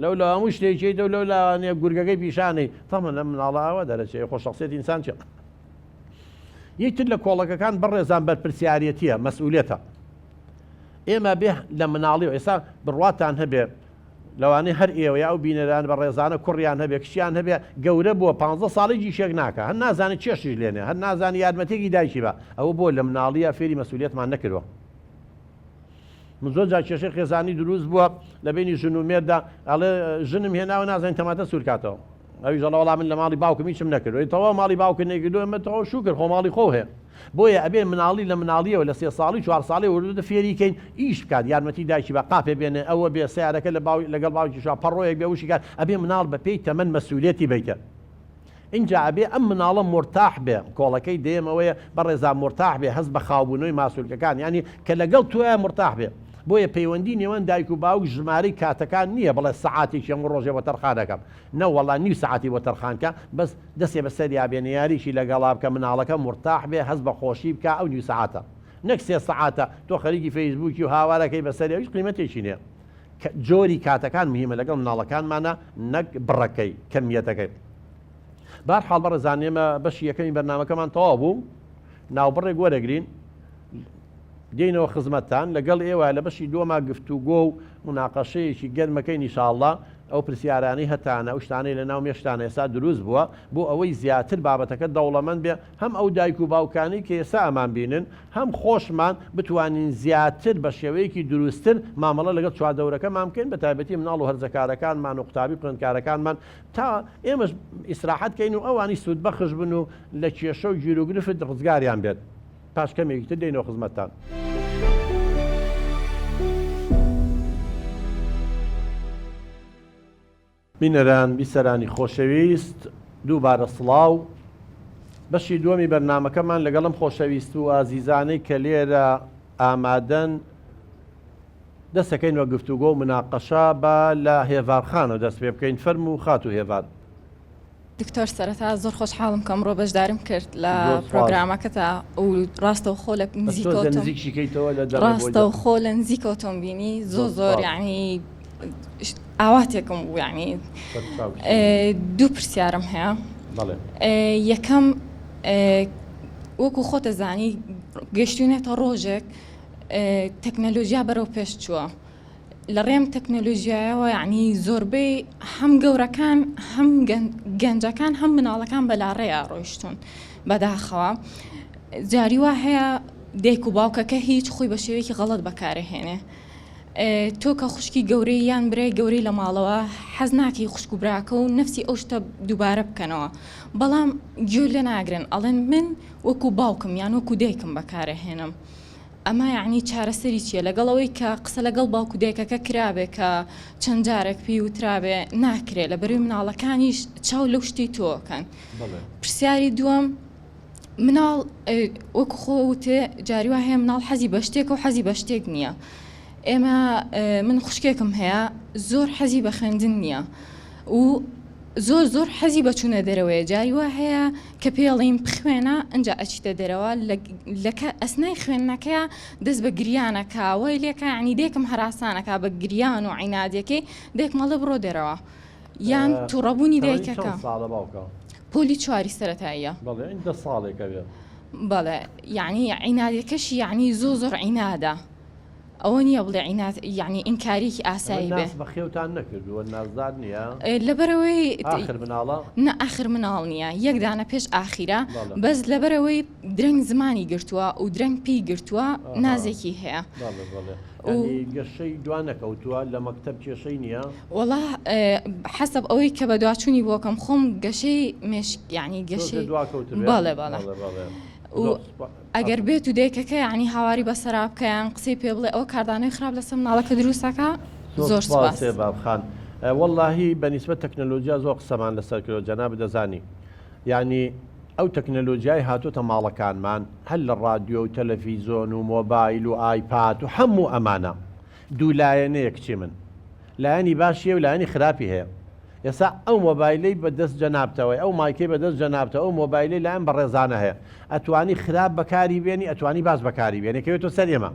لەو لە هەموو شتێکیتە لەو لاوانێ گورگەکەی پیشانەی تەمە لە مناڵاوە دەرەچێ خۆشەخصێت ئینسان چێ یەکتر لە کۆڵەکەکان بەڕێزان بەرپرسیارەتیە مەسئولێتە ئێمە بێ لە مناڵیەوە ئێستا بڕواتان هەبێ لەوانەیە هەر ئێوە یا ئەو بینەران بە ڕێزانە کوڕیان هەبێ کشیان هەبێ گەورە بووە 15 ساڵێکی شێک ناکە هەر نازانێت چێشیش لێنێ هەر نازانی یارمەتێکی دایکی بە ئەوە بۆ لە مناڵیە فێری مەسئولێتمان نەکردووە من زۆر جار کێشەی خێزانی دروست بووە لە بینی ژن و مێردا ئەڵێ ژنم هێناوە نازانین تەماتە سوورکاتەوە ئەویش ئەڵە وەڵام من لە ماڵی باوکم هیچم نەکردووە تەواو ماڵی باوکە نەیکردووە ئەمە تەواو شوکر خۆ ماڵی خۆ هەیە بۆیە ئەبێ مناڵی لە مناڵیەوە لە 3 ساڵی 4 ساڵی وردە فێریکەین ئیش بکات یارمەتی دایکی بە قاپێ بێنێ ئەوە بێ سیارەکە لەگەڵ باوکی شا پەڕۆیەک بێ وشی کات ئەبێ مناڵ بە پێی تەمەن مەسئولێتی بیتە اینجا ئەبێ ئەم مناڵە مرتاح بێ کۆڵەکەی دێمەوەیە بەڕێزا مرتاح بێ هەست بە خاوبوونەوەی ماسوولکەکان ینی کە لەگەڵ توە مرتاح بێ بۆیە پەیوەندی نێوان دایک و باوک ژمارەی کاتەکان نییە بڵێ سەعاتێکی ئەم ڕۆژێ بە تەرخانەکەم نەوەڵا نیو سەعاتی بۆ تەرخانکە بەس دەستێ بەسەر یابێنە یاریشی لەگەڵا بکە مناڵەکە مرتاح بێ هەست بە خۆشی بکە ئەو نیو سەعاتە نەک 3 سەعاتە تۆ خەریکی فەیسبووکی و هاوارەکەی بەسەر هیچ قیمەتێکی نییە جۆری کاتەکان مهمە لەگەڵ مناڵەکانمانە نەک بڕەکەی کەمیەتەکەی بەرحاڵ بەڕێزان ئێمە بەشی یەکەمی بەرنامەکەمان تەواو بوو ناوبڕێک وەرەگرین دێنەوە خزمەتتان لەگەڵ ئێوە لە بەشی دووەما گفتوگۆ و مناقەشەیەکی گەرمەکەی ئینشاءالله ئەو پرسیارانی هەتانە ئەو شتانەی لە ناو مێشتانە ئێستا دروست بووە بۆ ئەوەی زیاتر بابەتەکە دەوڵەمەند بێ هەم ئەو دایک و باوکانی کە ئێستا ئەمان بینن هەم خۆشمان بتوانین زیاتر بە شێوەیەکی دروستتر مامەڵە لەگەڵ چواردەورەکەمان بکەین بە تایبەتی مناڵ و هەرزەکارەکانمان و قوتابی خوێندکارەکانمان تا ئێمەش ئیسراحەتکەین و ئەوانی سوود بەخش بن و لە کێشە و گیرروگرفت ڕزگاریان بێت پاش کەمێکی تر دێنەوە خزمەتتان. بینەران بیسەرانی خۆشەویست دووبارە سڵاو بەشی دووەمی بەرنامەکەمان لەگەڵم خۆشەویست و ئازیزانەی کە لێرە ئامادەن دەستەکەین وە گفتوگۆ و مناقەشە بە لە هێڤارخانە دەست پێ بکەین فەرم و خات و هێڤار. دکتۆر سەرەتا زۆر خۆشحاڵم کە ئەمڕۆ بەشدارم کرد لە پرۆگرامەکەتە و ڕاستەوخۆ لە ڕاستەوخۆ لە نزیکەوتۆم بینی زۆر یعنی ئاواتێکم بوو یعنی دوو پرسیارم هەیە. یەکەم وەکو خۆتە زانی گەشتوونێتە ڕۆژێک تەکنەلۆژیا بەرەو پێش چووە لە ڕێم تەکنەلۆژیایەوە یعنی زۆربەی هەم گەورەکان هەم گەنجەکان هەم مناڵەکان بەلاڕێیە ڕۆیشتون بەداخەوە جاری وا هەیە دایک و باوکەکە هیچ خۆی بە شێوەیەکی غەڵەت بەکارهێنێ تۆ کە خوشکی گەورەی یان برای گەورەی لە ماڵەوە حەز ناکەی خوشک و براکە و نەفسی ئەو شتە دووبارە بکەنەوە بەڵام گوێ لێ ناگرن ئەڵێن من وەکو باوکم یان وەکو دایکم بەکارهێنم ئەمە یعنی چارەسەری چییە لەگەڵەوەی کە قسە لەگەڵ باوکو دایکەکە کرابێ کە چەند جارێک پێی وترابێ ناکرێت لە بەروی مناڵەکانیش چاو لەو شتی تۆکەن. پرسیاری دووەم مناڵ وەکو خۆوتێ جاری وا هەیە مناڵ حەزی بە شتێک و حەزی بە شتێک نییە. ئێمە من خوشکێکم هەیە زۆر حەزی بە خوێندن نییە و زۆر حەزی بە چوونە دەرەوەیە جاری وا هەیە کە پێڵیم بخوێنە ئەنجا ئەچیتە دەرەوە لەکە ئەسنای خوێندنەکەیە دەست بە گریانەکە وای لێکە عنی دێکم هەراسانەکە بە گریان و عینادەکەی دێک مەڵە بڕۆ دەرەوە یان تووڕەبوونی دایکەکە پۆلی چواری سەرەتاییە بەڵێ یعنی عینادەکەشی یعنی زۆر عینادە ئەوە نییە بڵێ عینات یعنی ئینکاریکی ئاسایی بێ بەخێوتان نەکردووە نازدار نییە لەبەرەوەی مناڵە نە ئاخر مناڵ نییە یەکدانە پێش ئاخیرە بەس لەبەرەوەی درەنگ زمانی گرتووە و درەنگ پێی گرتووە نازێکی هەیە گەشەی دوانەکەوتووە لە مەکتەب کێشەی نییە وەڵا حەسەب ئەوەی کە بە دواچوونی بۆکەم خۆم گەشەی مێش یعنی گەشەی باڵێ ئەگەر بێت و دایکەکە یعنی هاواری بەسەرا بکەیان قسەی پێ بڵێ ئەو کاردانەی خراپ لەسەر مناڵەکە دروستەکە زۆر سپاس بابخان وەڵاهی بەنسبەت تەکنەلۆژیا زۆر قسەمان لەسەر کردو جەناب دەزانی یعنی ئەو تەکنەلۆژیای هاتووەتە ماڵەکانمان هەر لە ڕادیۆ و تەلەڤیزۆن و مۆبایل و ئایپاد و هەموو ئەمانە دوو لایەنەیە کچی من لایەنی باشیە و لایەنی خراپی هەیە ئێستا ئەو مۆبایلەی بەدەست جەنابتەوەی ئەو مایکەی بەدەست جەنابتەوە ئەو مۆبایلەی لایەن بە ڕێزانە هەیە ئەتوانی خراپ بەکاری بێنی ئەتوانی باش بەکاری بێنی کەوێتۆ سەر ئێمە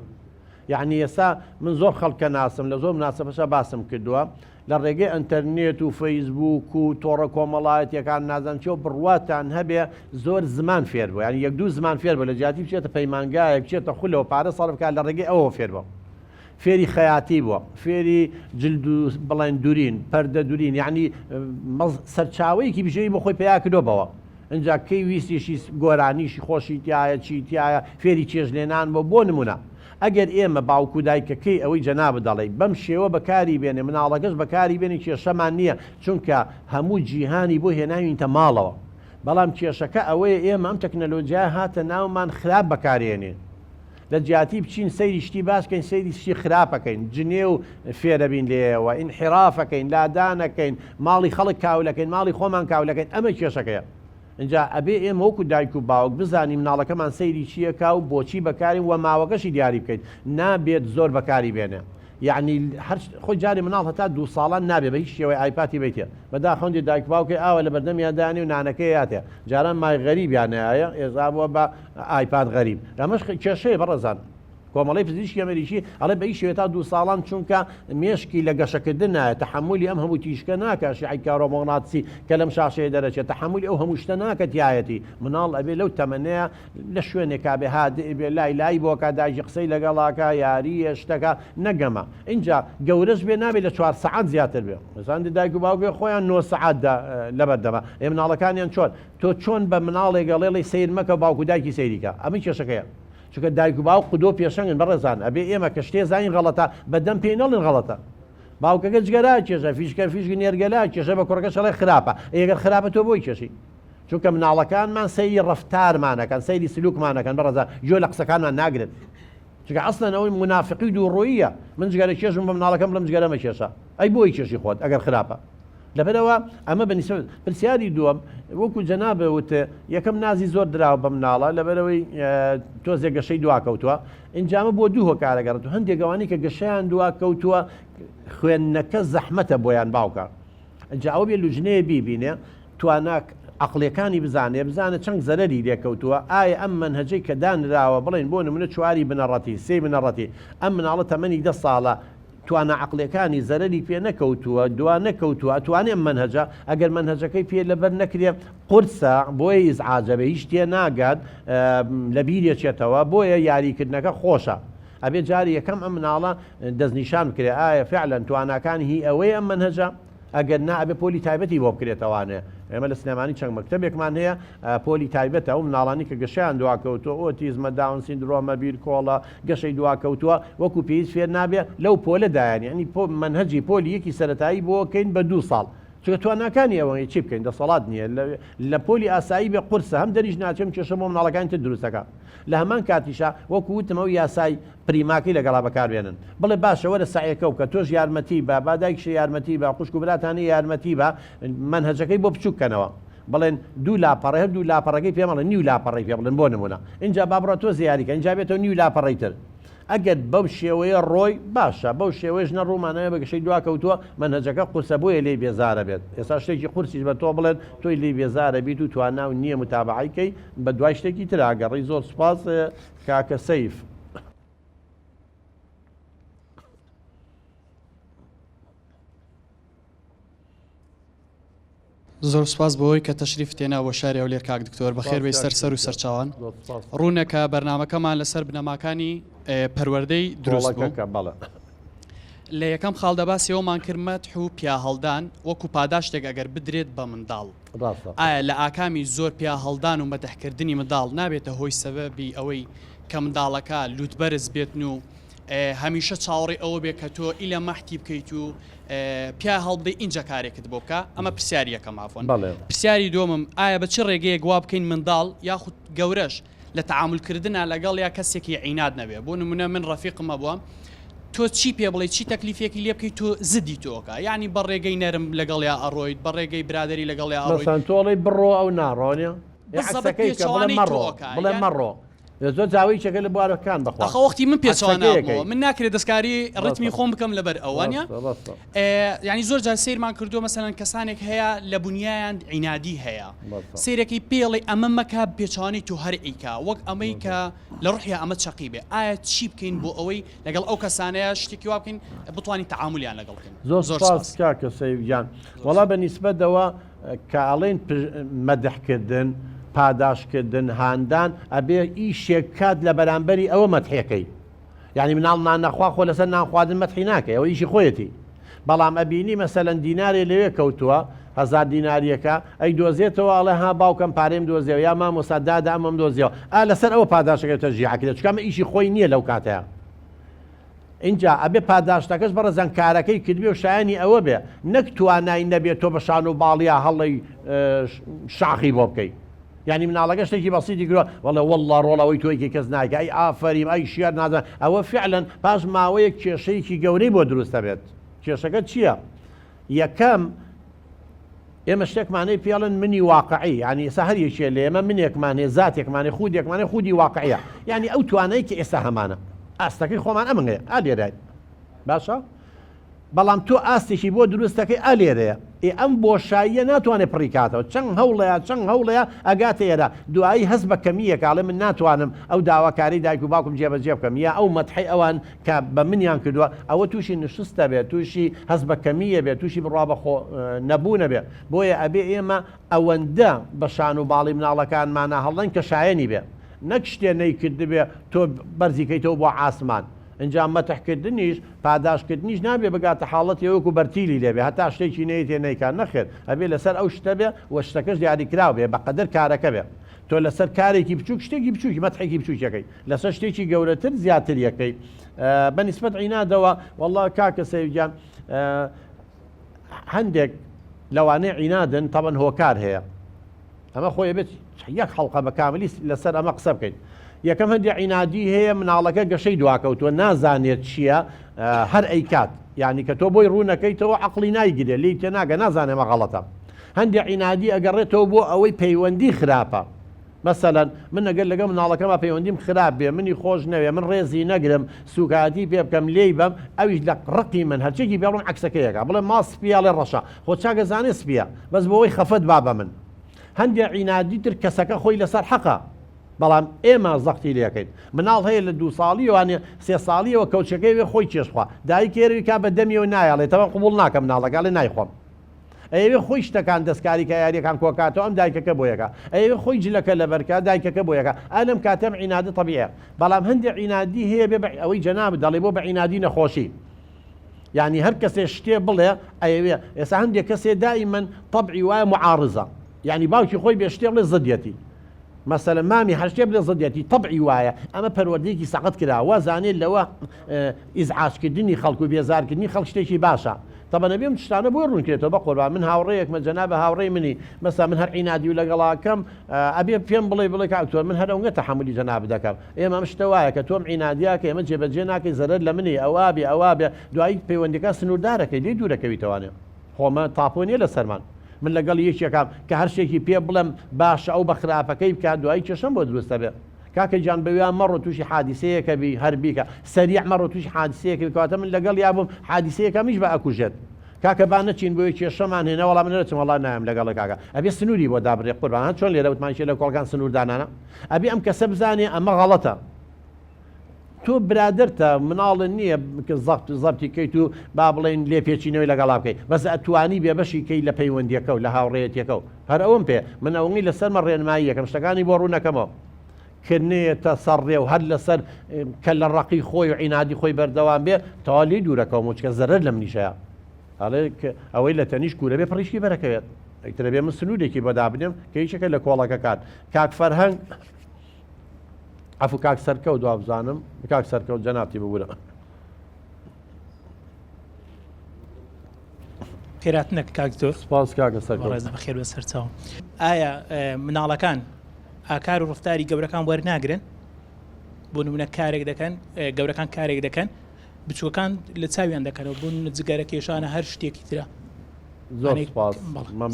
یعنی ئێستا من زۆر خەڵکە ناسم لە زۆر مناسبەشە باسم کردووە لە ڕێگەی ئەنتەرنێت و فەیسبوک و تۆڕە کۆمەڵایەتیەکان نازان چێ و بڕواتان هەبێ زۆر زمان فێر بوو یعنی یەک دوو زمان فێر بوو لە جیاتی بچێتە پەیمانگایەک بچێتە خولەوە پارە سەڵ بکات لە ڕێگەی ئەوە فێر بوو فێری خەیاتی بووە فێری جلد و بڵێن دوورین پەردە دوورین یعنی سەرچاوەیەکی بژەی بۆ خۆی پیا کردۆبەوە ئەجا کەی ویستیشی گۆرانیشی خۆشی تایە چیتیایە فێری چێژلێنان بۆ نمونە ئەگەر ئێمە باوکو دایکەکەی ئەوەی جەناب دەڵێ بەم شێوە بەکاری بێنێ مناڵەکەش بەکاری بێنی کێشەمان نییە چونکە هەموو جیهانی بۆ هێناوینتە ماڵەوە بەڵام کێشەکە ئەوەیە ئێمە ئەم تەکنەلۆژیا هاتە ناومان خراپ بەکارێنێ لە جیاتی بچین سەیری شتی باسکەین سەیری شتی خراپەکەین جنێ و فێرەبین لێەوە ئینحرافەکەین لادانەکەین ماڵی خەڵک کاولەکەین ماڵی خۆمان کاولەکەین ئەمە کێشەکەیە اینجا ئەبێ ئێمە وەکو دایک و باوک بزانیم مناڵەکەمان سەیری چیەکە و بۆچی بەکارین و ماوەکەشی دیاری بکەین نابێت زۆر بەکاری بێنێ یعنی خۆی جاری مناڵ هەتا 2 ساڵان نابێت بە هیچ شێوەی ئایپاتی بیتێ بەدا خەوندی دایک باوکەی ئاوە لە بەردەمیادانی و نانەکەی یاتێ جاران مای غەریب یانایە ئێزا بووە بە ئایپاد غەریب ئەمەش کێشەیە بەڕێزان کۆمەڵی پزیشکی ئەمریکی ئەڵێ بە شێوێت تا 2 ساڵان چونکە مێشکی لە گەشەکردن نایە تەحملی ئەم هەموو تیشکە ناکە شیعی کارۆمەغناطیسی کە لەم شاشەیە دەرەچێت تەحملی ئەو هەموو شتە ناکە تایەتی مناڵ ئەبێ لەو تەمەنەیە لە شوێنێکا بێ هادێ لای بۆکە داژی قسەی لەگەڵاکە یاریە شتەکە نەگەمە اینجا گەورەش بێ نابێت لە 4 سەعات زیاتر بێ مەسەڵەن دایک و باوکێ خۆیان 9 سەعات لەبەردەما ئێ مناڵەکانیان تۆ چۆن بە مناڵێک گەڵێڵی سیر مەکە باوکو دایکی سەیریکە ئەمە کێشەکەیە چونکە دایک و باوک قودۆ پێشەنگن بەڕێزان ئەبێ ئێمە کە شتێ زانین غەڵەتە بەدەم پێی نەڵێن غەڵەتە باوکەکە جگەرا کێشە فیشکی نێرگەلا کێشە بە کوڕەکە شەڵێ خراپە ئەگەر خراپە تۆ بۆی کێشی چونکە مناڵەکانمان سەیری ڕەفتارمانەکەن سەیری سلوکمانەکەن بەڕێزان جۆ لە قسەکانمان ناگرن چونکە ئەسڵەن ئەوەی منافقی دووڕۆییە من جگەرە کێشم بە مناڵەکەم بڵم جگەرەمە کێشە ئەی بۆی کێشی خۆت ئەگەر خراپە لەبەرەوە ئەمە بەنیسبەت پرسیاری دووەم وەکو جەنابە وتە یەکەم نازی زۆر دراوە بە مناڵە لەبەرەوەی تۆزێک گەشەی دواکەوتووە ئینجامە بۆ دوو هۆکارەگەڕێت و هەندێک ئەوانەی کە گەشەیان دواکەوتووە خوێندنەکە زەحمەتە بۆیان باوکە ئەنجا ئەو بێ لوژنەیە بیبینێ تواناک عقلەکانی بزانێ چەند زەرەری لێکەوتووە ئایا ئەم منهەجەی کە دانراوە بڵێن بۆ نمونە 4 بنەڕەتی 3 بنەڕەتی ئەم مناڵە تەمەنی 10 ساڵە توانە عقلەکانی زەرەری پێ نەکەوتووە دوا نەکەوتووە ئەتوانێ منهەجە ئەگەر منهەجەکەی پێ لەبەر نەکرێ قورسە بۆیە ئیزعاجە بە هیچ تێ ناگات لە بیرێکێتەوە بۆیە یاریکردنەکە خۆشە ئەبێ جاری یەکەم ئەم مناڵە دەستنیشان بکرێ ئایا فعلا تواناکانی هی ئەوەی ئەم منهەجە ئەگەر نا ئەبێ پۆلی تایبەتی بۆ بکرێتەوانێ ئێمە لە سلێمانی چەند مەکتەبێکمان هەیە پۆلی تایبەتە ئەو مناڵانی کە گەشیان دواکەوتووە ئۆتیزمە داون سیندرۆمە بیر کۆڵە گەشەی دواکەوتووە وەکو پێویست فێر نابێ لەو پۆلەدایان یعنی منهەجی پۆلی یەکی سەرەتایی بۆکەین بە 2 ساڵ چونکە تواناکانی ئەوەی چی بکەین دەسەڵات نییە لە پۆلی ئاسایی بێ قورسە هەم دەریش ناچێم کێشە بۆ مناڵەکانی تر دروستەکە لە هەمان کاتیشا وەکو وتم ئەو یاسای پریماکەی لەگەڵا بەکاربێنن بڵێ باشە وەرە سعیەکە و کە تۆش یارمەتی بە بادایکش یارمەتی بە خوشک و براتانی یارمەتی بە منهەجەکەی بۆ بچووکەنەوە بڵێن 2 لاپەڕێ هەر 2 لاپەڕەکەی پێمەڵە نیو لاپەڕی پێ بڵێن بۆ نمونە اینجا با بڕە تۆ زیاریکە اینجا بێتەوە نیو لاپەڕی تر ئەگەر بەو شێوەیە ڕۆی باشە بەو شێوەیەش نەڕوومانەیە بە گەشەی دواکەوتووە منهەجەکە قورسە بۆیە لێی بێزارە بێت ئێستا شتێکی قورسیش بە تۆ بڵێن تۆی لێی بێزارە بیت و تواناو نییە متابعیکەی بە دوای شتێکی تر ئاگەڕی زۆر سوپاس کاکە سەیف زۆر سپاس بۆی کە تەشریف تێنا بۆ شاری ئەولێر کاک دکتۆر بەخێر بێ سەر و سەرچاوان ڕوونەکە بەرنامەکەمان لەسەر بنەماکانی پەروەردەی دروست بوو لە یەکەم خاڵدەباسیەوەمان کرد مەدح و پیا هەڵدان وەکو پاداشتێک ئەگەر بدرێت بە منداڵ ئایا لە ئاکامی زۆر پیا هەڵدان و مەدەحکردنی منداڵ نابێتە هۆی سەبەبی ئەوەی کە منداڵەکە لوتبەرز بێتن و هەمیشە چاوەڕێ ئەوە بێت کە تۆ ئیلە مەحتی بکەیت و پیا هەڵبدەی اینجا کارێکت بۆ بکە ئەمە پرسیاری یەکەم ئافۆن پرسیاری دووەمم ئایا بە چ ڕێگەیەک وا بکەین منداڵ یاخود گەورەش لە تەعاملکردنە لەگەڵ یا کەسێکی عیناد نەبێ بۆ نمونە من ڕەفیقمە بووە تۆ چی پێ بڵێ چی تەکلیفێکی لێ بکەیت تۆ زدی تۆکە یعنی بە ڕێگەی نەرم لەگەڵ یا ئەڕۆیت بە ڕێگەی برادری لەگەڵ یا ئەڕۆیت تۆڵی بڕۆ ئەو ناڕۆنیە بڵێ مەڕۆ زۆر جاوی چەکە لە بوارەکان بخوا خەوەختی من پێچوانەوە من ناکرێت دەستکاری ڕتمی خۆم بکەم لەبەر ئەوانە ینی زۆر جار سیرمان کردو مەسەلەن کەسانێک هەیە لە بنیایان عینادی هەیە سیرێکی پێڵی ئەمە مەکە پێچوانی تو هەر ئیکا وەک ئەمەی کە لە ڕوحیا ئەمە چەقی بێ ئایا چی بکەین بۆ ئەوەی لەگەڵ ئەو کەسانەیە شتێکی وا بکەین بتوانین تەعاملیان لەگەڵ بکەین زۆر سپاس کاکە سەیفجان وەڵا بە نیسبەتەوە کە ئەڵێن مەدەحکردن پاداشکردن هاندان ئەبێ ئیشێک کات لە بەرامبەری ئەوە مەدحەکەی یعنی مناڵ نان نەخوا خۆ لەسەر نانخواردن مەدحی ناکەی ئەوە ئیشی خۆیەتی بەڵام ئەبینی مەسەلەن دینارێ لەوێ کەوتووە 1000 دیناریەکە ئەی دۆزێتەوە ئەڵێ ها باوکەم پارێم دۆزیەوە یا مامۆستا دادا ئەمەم دۆزیەوە لەسەر ئەوە پاداشەکە تەرجیحەکرێت چونکە ئەمە ئیشی خۆی نییە لەو کاتەیە اینجا ئەبێ پاداشتەکەش بە ڕزانکارەکەی کردبێ و شایانی ئەوە بێ نەک توانای نەبێت تۆ بە شان و باڵیا هەڵی شاخی بۆ بکەیت یعنی مناڵەکە شتێکی بەسیتی گرۆ وەڵێ وەڵڵا ڕۆڵەوەی تۆیکی کەس ناکە ئەی ئافەریم ئەی شیار نازان ئەوە فعلا پاش ماوەیەک کێشەیەکی گەورەی بۆ دروستە بێت کێشەکە چییە؟ یەکەم ئێمە شتێکمانەی پێڵن منی واقعی ینی ئێستا هەر یەکێ لە ئێمە منێکمانێ زاتێکمانێ خودێکمانێ خودی واقعیە یعنی ئەو توانایی کە ئێستا هەمانە ئاستەکەی خۆمان ئەمەیە ئالێرای باشە؟ بەڵام تۆ ئاستێکی بۆ دروستەکەی ئالێرەیە ئەم بۆشاییە ناتوانێت پڕیکاتەوە چەند هەوڵەیە ئەگاتە ئێرە دوایی هەست بە کەمیەکڵێ من ناتوانم ئەو داواکاری دایک و باوکم جێبەجێ بکەم یا ئەو مەتحی ئەوان کە بە منیان کردووە ئەوە تووشی نشستە بێت تووشی هەست بە کەمیە بێت تووشی بڕوا بەخۆ نەبوونە بێت بۆیە ئەبێ ئێمە ئەوەندە بە شان و باڵی مناڵەکانمانە هەڵڵەن کە شایەنی بێ نەک شتێ نەیکردبێ تۆ بەرزیکەیتەوە بۆ عاسمان ئەنجام مەتەحکردنیش پاداشکردنیش نابێ بگاتە حاڵەتی وەکو بەرتیلی لێبێ هەتا شتێکی نەیتێ نەیکان نەخێت ئەبێ لەسەر ئەو شتە بێ وە شتەکەش دیاریکراو بێ بەقەدر کارەکە بێ تۆ لەسەر کارێکی بچووک شتێکی بچووکی مەتحێکی بچووکەکەی لەسەر شتێکی گەورەتر زیاتر یەکەی بەنسبەت عینادەوە والله کاکە سەیدجان هەندێک لەوانەیە عینادن تەبەن هۆکار هەیە ئەمە خۆی بێت یەک حەڵقە بە کاملی لەسەر ئەمە قسە بکەین یەکەم هەندی عینادی هەیە مناڵەکە گەشەی دواکەوتووە نازانێت چییە هەر ئەیکات یعنی کە تۆ بۆی ڕوونەکەیتەوە عەقڵی نایگرێت لی تێ ناگە نازانێمە غەڵەتە هەندی عینادی ئەگەڕێتەوە بۆ ئەوەی پەیوەندی خراپە مەسەلەن من ئەگەر لەگەڵ مناڵەکەمە پەیوەندیم خراپ بێ منی خۆش نەوێ من ڕێزی نەگرم سوکاتی پێ بکەم لێی بەم ئەویش لە ڕقی من هەرچێکی بێڕم عکسەکەیەکە بڵێ ما سپیا لێ ڕەشە خۆ چاگەزانێ سپیە بەس بۆەوەی خەفەت با بە من هەندی عینادی تر کەسەکە خۆی لەسەر حەقە بەڵام ئێمە زەختی لەکەین مناڵ هەیە لە 2 ساڵی وانێ 3 ساڵیەوە کەوچەکەی وێ خۆی چێشخوا دایکێروی کا بە دەمیەوە نایڵێت تەوە قبول ناکەم مناڵەکە لێ نایخۆم ئەوێ خۆی شتەکان دەستکاری کە یاریەکان کۆکاتەوە ئەم دایکەکە بۆیەکە ئەوێ خۆی جلەکە لەبەرکە دایکەکە بۆیەکە ئەلم کاتەم عینادی طبیعە بەڵام هەندێک عینادی هەیە بێ ئەوەی جەناب دەڵێ بۆ بە عینادی نەخۆشی یعنی هەر کەسێ شتێ بڵێ ئەوێ ئێستا هەندێک کەسێ دائیمەن طبعی وایە معارضە یعنی باوکی خۆی بێ شتێ بڵێ زدیەتی مثلا مامی هەرشتێ بڵێ زدیەتی طبعی وایە ئەمە پەروەردەیەکی سەقەت کراوە زانێت لەوە ئیزعاجکردنی خەڵک و بێزارکردنی خەڵک شتێکی باشە طبعا نبيهم تشتانه بورون كده بقول من هاوريك من جنابه هاوري مني مثلا من هالعنادي ولا قلاكم ابي فين بلي كاكتور من هذا ونقطع تحملي جناب ذاك يا ما مشتواك توم عناديك يا مجيب جناك زرر لمني اوابي دعي في وندك سنور دارك لي دورك بيتواني هو ما طابوني لسرمان من لقال يشيكام كهر شيء بيبلم باش او بخرافه كيف كان دعي تشم بدرس تبع كاك جان بيان مرة توشي حادثية كبي هربيك سريع مرة توشي حادثية كبي كاتم من لقال يابم حادثية كمش بقى كوجت كاك بانا تشين بوي شمان هنا والله من رتم والله نعم لقال كاكا ابي سنوري بو دابر قربان شلون لي ما شي لو كان سنور دانانا ابي ام كسب زاني اما غلطه تو برادرته مناڵ نییە زەبتی کەیت و با بڵێن لێ پێچینەوەی لەگەڵا بکەیت بەس ئەتوانی بێ بەشی کەی لە پەیوەندیەکە و لە هاوڕێیەتەکە و هەر ئەوم پێ من ئەوەی لەسەرمە ڕێنمایی یەکەم شتەکانی بۆ ڕوونەکەمەوە کردنێتە سەرڕێ و هەر لەسەر کە لە ڕقی خۆی و عینادی خۆی بەردەوام بێ تەوالی دوورەکەم وچکە زەرەر لەم نیشەیە ئەوەی لە تەنیش کوورە بێ پڕیشکی بەرەکەوێت ئەکترە بێ من سنوورێکی بۆدا بدەم کە هیچەکە لە کۆڵەکەکان کاک فەرهەنگ عفو کاک سەرکەوت دوا بزانم کاک سەرکەوت جەنابتی ببوورە خێراتنەک کاکتۆر سپاس کاکە سەرکەوت ڕێز بەخێر بەسەر چاوم ئایا مناڵەکان ئاکار و ڕفتاری گەورەکان وەرناگرن بۆ نمونە کارێک دەکەن گەورەکان کارێک دەکەن بچووەکان لە چاویان دەکەنەوە بوون جگەرە کێشانە هەر شتێکی ترە زۆر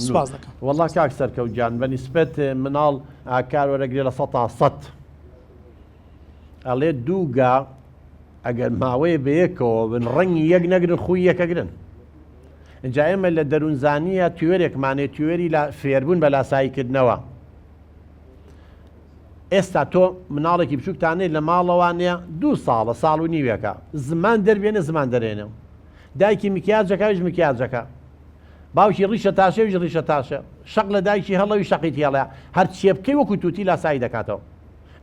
سپاس دەکەم وەڵڵا کاک سەرکەوت جان بەنسبەت مناڵ ئاکار وەرەگرێ لە 100 ئەڵێ دووگا ئەگەر ماوەیە بەیەکەوە بن ڕەنگی یەک نەگرن خوی یەکەگرن اینجا ئێمە لە دەروونزانیە توێرێکمانێ توێری لە فێربوون بە لاساییکردنەوە ئێستا تۆ مناڵێکی بچووکتانەی لە ماڵەوانەیە 2 ساڵە ساڵ و نیوێکە زمان دەربێنە زمان دەرێنێ دایکی مکیاجەکەویش مکیاجەکە باوکی ڕیشە تاشێویش ڕیشە تاشە شەق لە دایکی هەڵەوی شەقیتی هەڵەیە هەر چێ بکەی وەکو تووتی لاسایی دەکاتەوە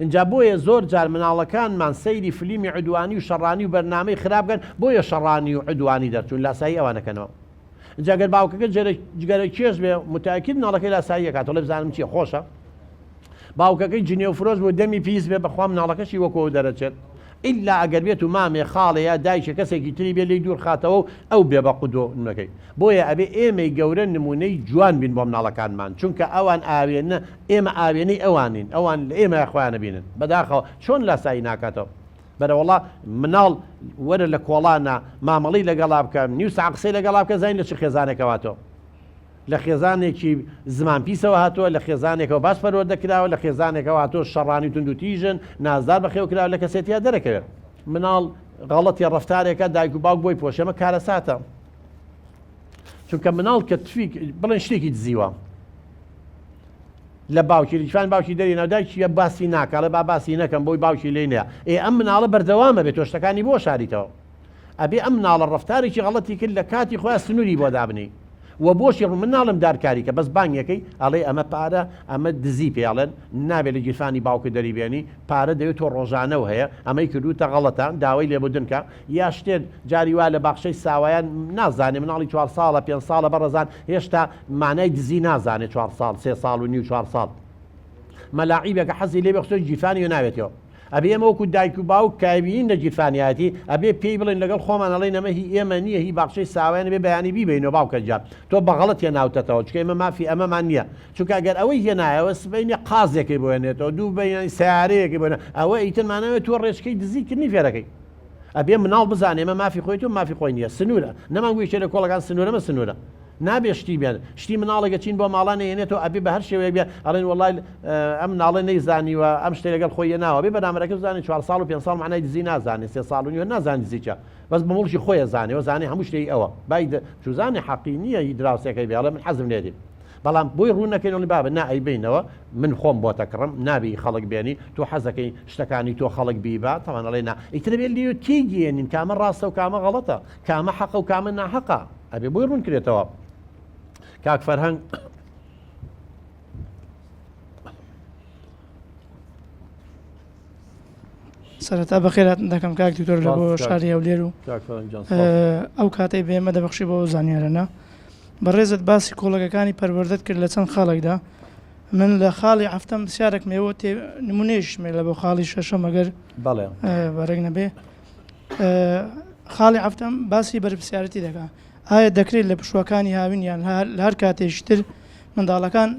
اینجا بۆیە زۆر جار مناڵەکانمان سەیری فلیمی عدوانی و شەڕانی و بەرنامەی خراپکەن بۆیە شەڕانی و عدوانی دەرچوون لاسایی ئەوانەکەنەوە اینجا گەر باوکەکە جگەرە کێش بێ متاکید مناڵەکەی لاسایی دەکاتەوە لە بزانم چیە خۆشە باوکەکەی جنێ و فرۆش بۆ دەمی پیس بێ بەخوا مناڵەکەشی وەکەوە دەرەچێت ئیلا ئەگەر بێت و مامێ خاڵێ یا دایکە کەسێکی تری بێ لی دوور خاتەوە ئەو بێ بە قودۆ نەکەی بۆیە ئەبێ ئێمەی گەورە نمونەی جوان بین بۆ مناڵەکانمان چونکە ئەوان ئاوێنە ئێمە ئاوێنەی ئەوانین ئەوان ئێمە خۆیانە بینن بەداخەوە چۆن لاسایی ناکاتەوە بەرەوەڵا مناڵ وەرە لە کۆڵانە مامەڵی لەگەڵا بکە نیو ساعت قسەی لەگەڵا بکە زین لە چ خێزانێکەوەتەوە لە خێزانێکی زمان پیسەوە هاتووە لە خێزانێکەوە باش پەروەردەکراوە لە خێزانێکەوە هاتۆ شەڕانی تونند و تیژن نازدار بەخێوکراوە لە کەسێتیا دەرەکەوێت مناڵ غەڵەتی ڕەفتارێکە دایک و باوک بۆی پۆشەمە کارەساتە چونکە مناڵ کە تفیک بڵێن شتێکی دزیوە لە باوکی لیشفان باوکی دەری ناودایکی باسی ناکڵە با باسی نەکەم بۆی باوکی لێ نیە ئەم مناڵە بەردەوامە بێت تۆشتەکانی بۆ شاریتەوە ئەبێ ئەم مناڵە ڕفتارێکی غەڵەتی کرد لە کاتی خۆیان سنووری بۆ دابنی و بۆشی مناڵم دارکاری کە بەس بانگەکەی ئەڵێ ئەمە پارە ئەمە دزی پێڵێن نابێت لە گیرفانی باوکە دەریبێنی پارە دەوێت تۆ ڕۆژانەوە هەیە ئەمەی کردوتە غەڵەتان داوای لێبوردنکە یا شتێن جاریوا لە باخشەی ساوایان نازانێ مناڵی 4 ساڵە 5 ساڵە بەڕێزان هێشتا مانای دزی نازانێت 4 ساڵ 3 ساڵ و نیو 4 ساڵ مەلاعیبێکە حەزی لێ بەخشۆی گیرفانی و ناوێتەوە ئەبێ ئەمە وەکو دایک و باوک کابین لە گیرفانیاتی ئەبێ پێی بڵێن لەگەڵ خۆمان ئەڵێن ئەمە هی ئێمە نییە هی باخشەی ساوایان بێ بەیانی بیبینەوە باوکە جار تۆ بەغەڵەت هێناوتەتەوە چکە ئێمە مافی ئەمەمان نییە چونکە ئەگەر ئەوەی هێنایەوە سبەینێ قازێکی بۆێنێتەوە دوو بینی سیارەیەکی بۆێنە ئەوە ئیترمانەوێت تۆ ڕێچکەی دزیکردنی فێرەکەی ئەبێ مناڵ بزانێ ئەمە مافی خۆی تۆ مافی خۆی نییە سنوورە نەمانگویشتێ لە کۆڵەکان سنوورەمە سنوورە نابێ شتی بێن شتی مناڵێکە چین بۆ ماڵان نێنێتەوە ئەبێ بە هەر شێوەیە بێ ئەڵێن وڵای ئەم ناڵێ نەیزانیوە ئەم شتێ لەگەڵ خۆی ناوە بێ بەنامەرەکە زانانی 4 ساڵ و 5 ساڵ معنای دزی نازانێت 3 ساڵ و نیوە نازانی دزیچە بەس بە مڵکی خۆیە زانێەوە زانێ هەموو شتێکی ئەوە باید چوزانێ حەقی نییە هی دراوسەکەی بێڵێ من حەزم لێدی بەڵام بۆی ڕوون نەکەینەوەی بابە نائیبینەوە من خۆم بۆ تەکڕم نابی خەڵک بێنی تۆ حەزەکەی شتەکانی تۆ خەڵک بیبا تەوان ئەڵێ نا ئیتر بێت لێ تێگەێنین کامە ڕاستە و کامە غەڵەتە کامە حەقە و کامە ناحەقە ئەبێ بۆی ڕوون کرێتەوە کاک فەرهەنگ سەرەتا بەخێرات دەکەم کاک دکتۆر لە بۆ شاری هەولێر و ئەو کاتەی بێمە دەبەخشی بۆ زانیارانە بەڕێزت باسی کۆڵەکەەکانی پەروەردەت کرد لە چەند خاڵێکدا من لە خاڵی هەفتەم بسیارێک مێوە نمونێشمێ لە بۆ خاڵی شەشەم ئەگەر بەڕێک نەبێ خاڵی هەفتەم باسی بەرپرسیارەتی دەکات ئایا دەکرێت لە پشوەکانی هاوینیان لە هەر کاتێشتر منداڵەکان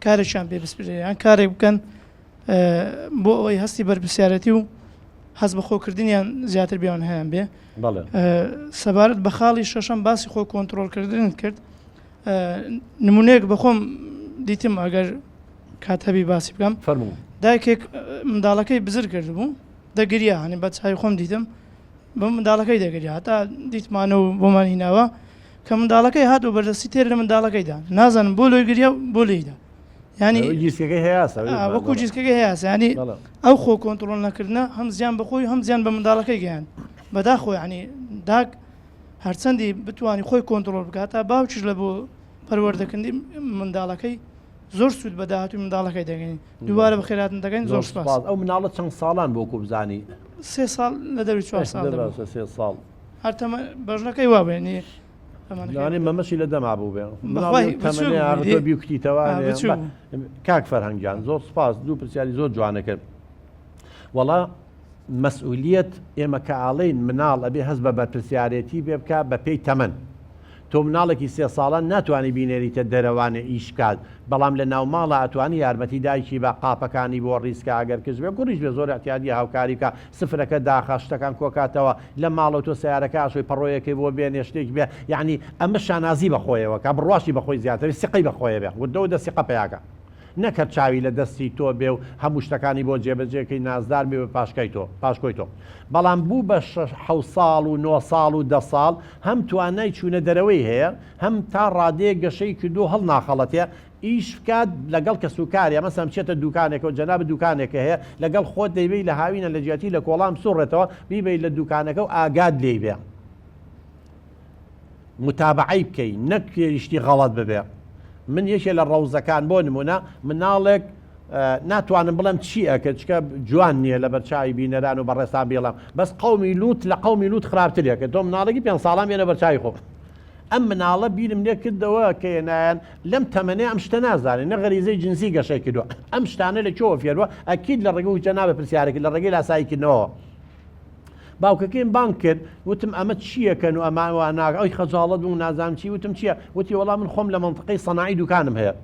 کارێکیان پێ بسپێریان کارێک بکەن بۆ ئەوەی هەستی بەرپرسیارەتی و هەست بە خۆکردنیان زیاتر بیان هەیەیان بێ سەبارەت بە خاڵی شەشەم باسی خۆ کۆنتترۆلکردن کرد نمونەیەک بەخۆم دیتم ئەگەر کات هەبی باسی بکەم دایکێک منداڵەکەی بزر کرد بوو دەگریا هەنی بە چای خۆم دیتم بە منداڵەکەی دەگریا هەتا دیتمانەوە بۆمان هیناوە کە منداڵەکەی هات و بەردەستی تێر لە منداڵەکەیدا نازانم بۆ لۆی گریا بۆ لێیدا ینی وەکو جیسکەکەی هەیە ینی ئەو خۆ کۆنتترۆل نەکردنە هەم زیان بەخۆی هەم زیان بە منداڵەکەی گەیان بەداخۆی ینی داک هەرچەندی بتوانانی خۆی کۆنتترۆل بکات تا باوچش لە بۆ پەروەردەکردنی منداڵەکەی زۆر سوود بە داهاتوی منداڵەکەی دەگەین دووبارە بە خێراتن دەگەین زۆر سپاس ئەو مناڵە چەند ساڵان بۆ کوبزانی 3 ساڵ لە دەوری 4 ساڵ هەرتەمە بەژنەکەی وابێنی مەمەشی لە دەما بوو بێ بیوکتیتەوە کاک فەرهەنگیان زۆر سپاس دوو پرسیاری زۆر جوانە کرد وەڵا مەسئولیت ئێمە کە ئاڵین مناڵ ئەبێ هەست بە بەرپرسیارەتی بێ بکە بە پێی تەمەن تۆ مناڵێکی 3 ساڵان ناتوانانی بینێریتە دەرەوانە ئیشکات بەڵام لە ناو ماڵە ئەتوانی یارمەتی دایکی بە قاپەکانی بۆ ڕیسکە ئەگەر کەس بێ کوڕیش بێ زۆر احتیاجی هاوکاری بکە سفرەکە داخە شتەکان کۆکاتەوە لە ماڵەوە تۆ سیارەکە ئاشۆی پەڕۆیەکەی بۆ بێنێ شتێک بێ یعنی ئەمە شانازی بەخۆیەوە کە بڕواشی بەخۆی زیاتر سقی بەخۆیە بێ ودە دە سقە پیاکە نەکە چاوی لە دەستی تۆ بێ و هەموو شتەکانی بۆ جێبەجێەکەی نازدار بێ بە پاشکۆی تۆ بەڵام بوو بە 6 ساڵ و 9 ساڵ و 10 ساڵ هەم توانای چوونە دەرەوەی هەیە هەم تا ڕادەیە گەشەی کردو هەڵ ناخەڵەتێ ئیش بکات لەگەڵ کە سوکارە مەسەم چێتە دوکانێکە و جەناب دوکانێکە هەیە لەگەڵ خۆت دەیبی لە هاوینە لە جیاتی لە کۆڵام سوڕێتەوە بیبی لە دوکانەکە و ئاگاد لێی بێ متابعی بکەی نەکێشتی غەڵەت ببێ من یەکێ لە ڕەوزەکان بۆ نمونە مناڵێک ناتوانم بڵم چی ئەکە چکە جوان نییە لە بەرچاوی بینەران و بەڕێستان بێڵم بەس قەومی لوت لە قەومی لوت خراپترێکە تۆ مناڵێکی 5 ساڵان بێنە بەرچاوی خۆ ئەم مناڵە بیرم لێ کردەوە کە هێنایەن لەم تەمەنێ ئەم شتە نازانێت نە غەریزەی جنسی گەشەی کردووە ئەم شتانە لە کێوە فێروە ئەکید لە ڕێگە و جەنابە پرسیارێکی لە ڕێگەی لاساییکردنەوە باوکەکەیم بانک کرد وتم ئەمە چیەکەن و ئەماوە ناگە ئەوی خەجاڵەت بوو نازانم چی وتم چییە وتی وەڵام من خۆم لە منطقەی سەناعی دوکانم هەیە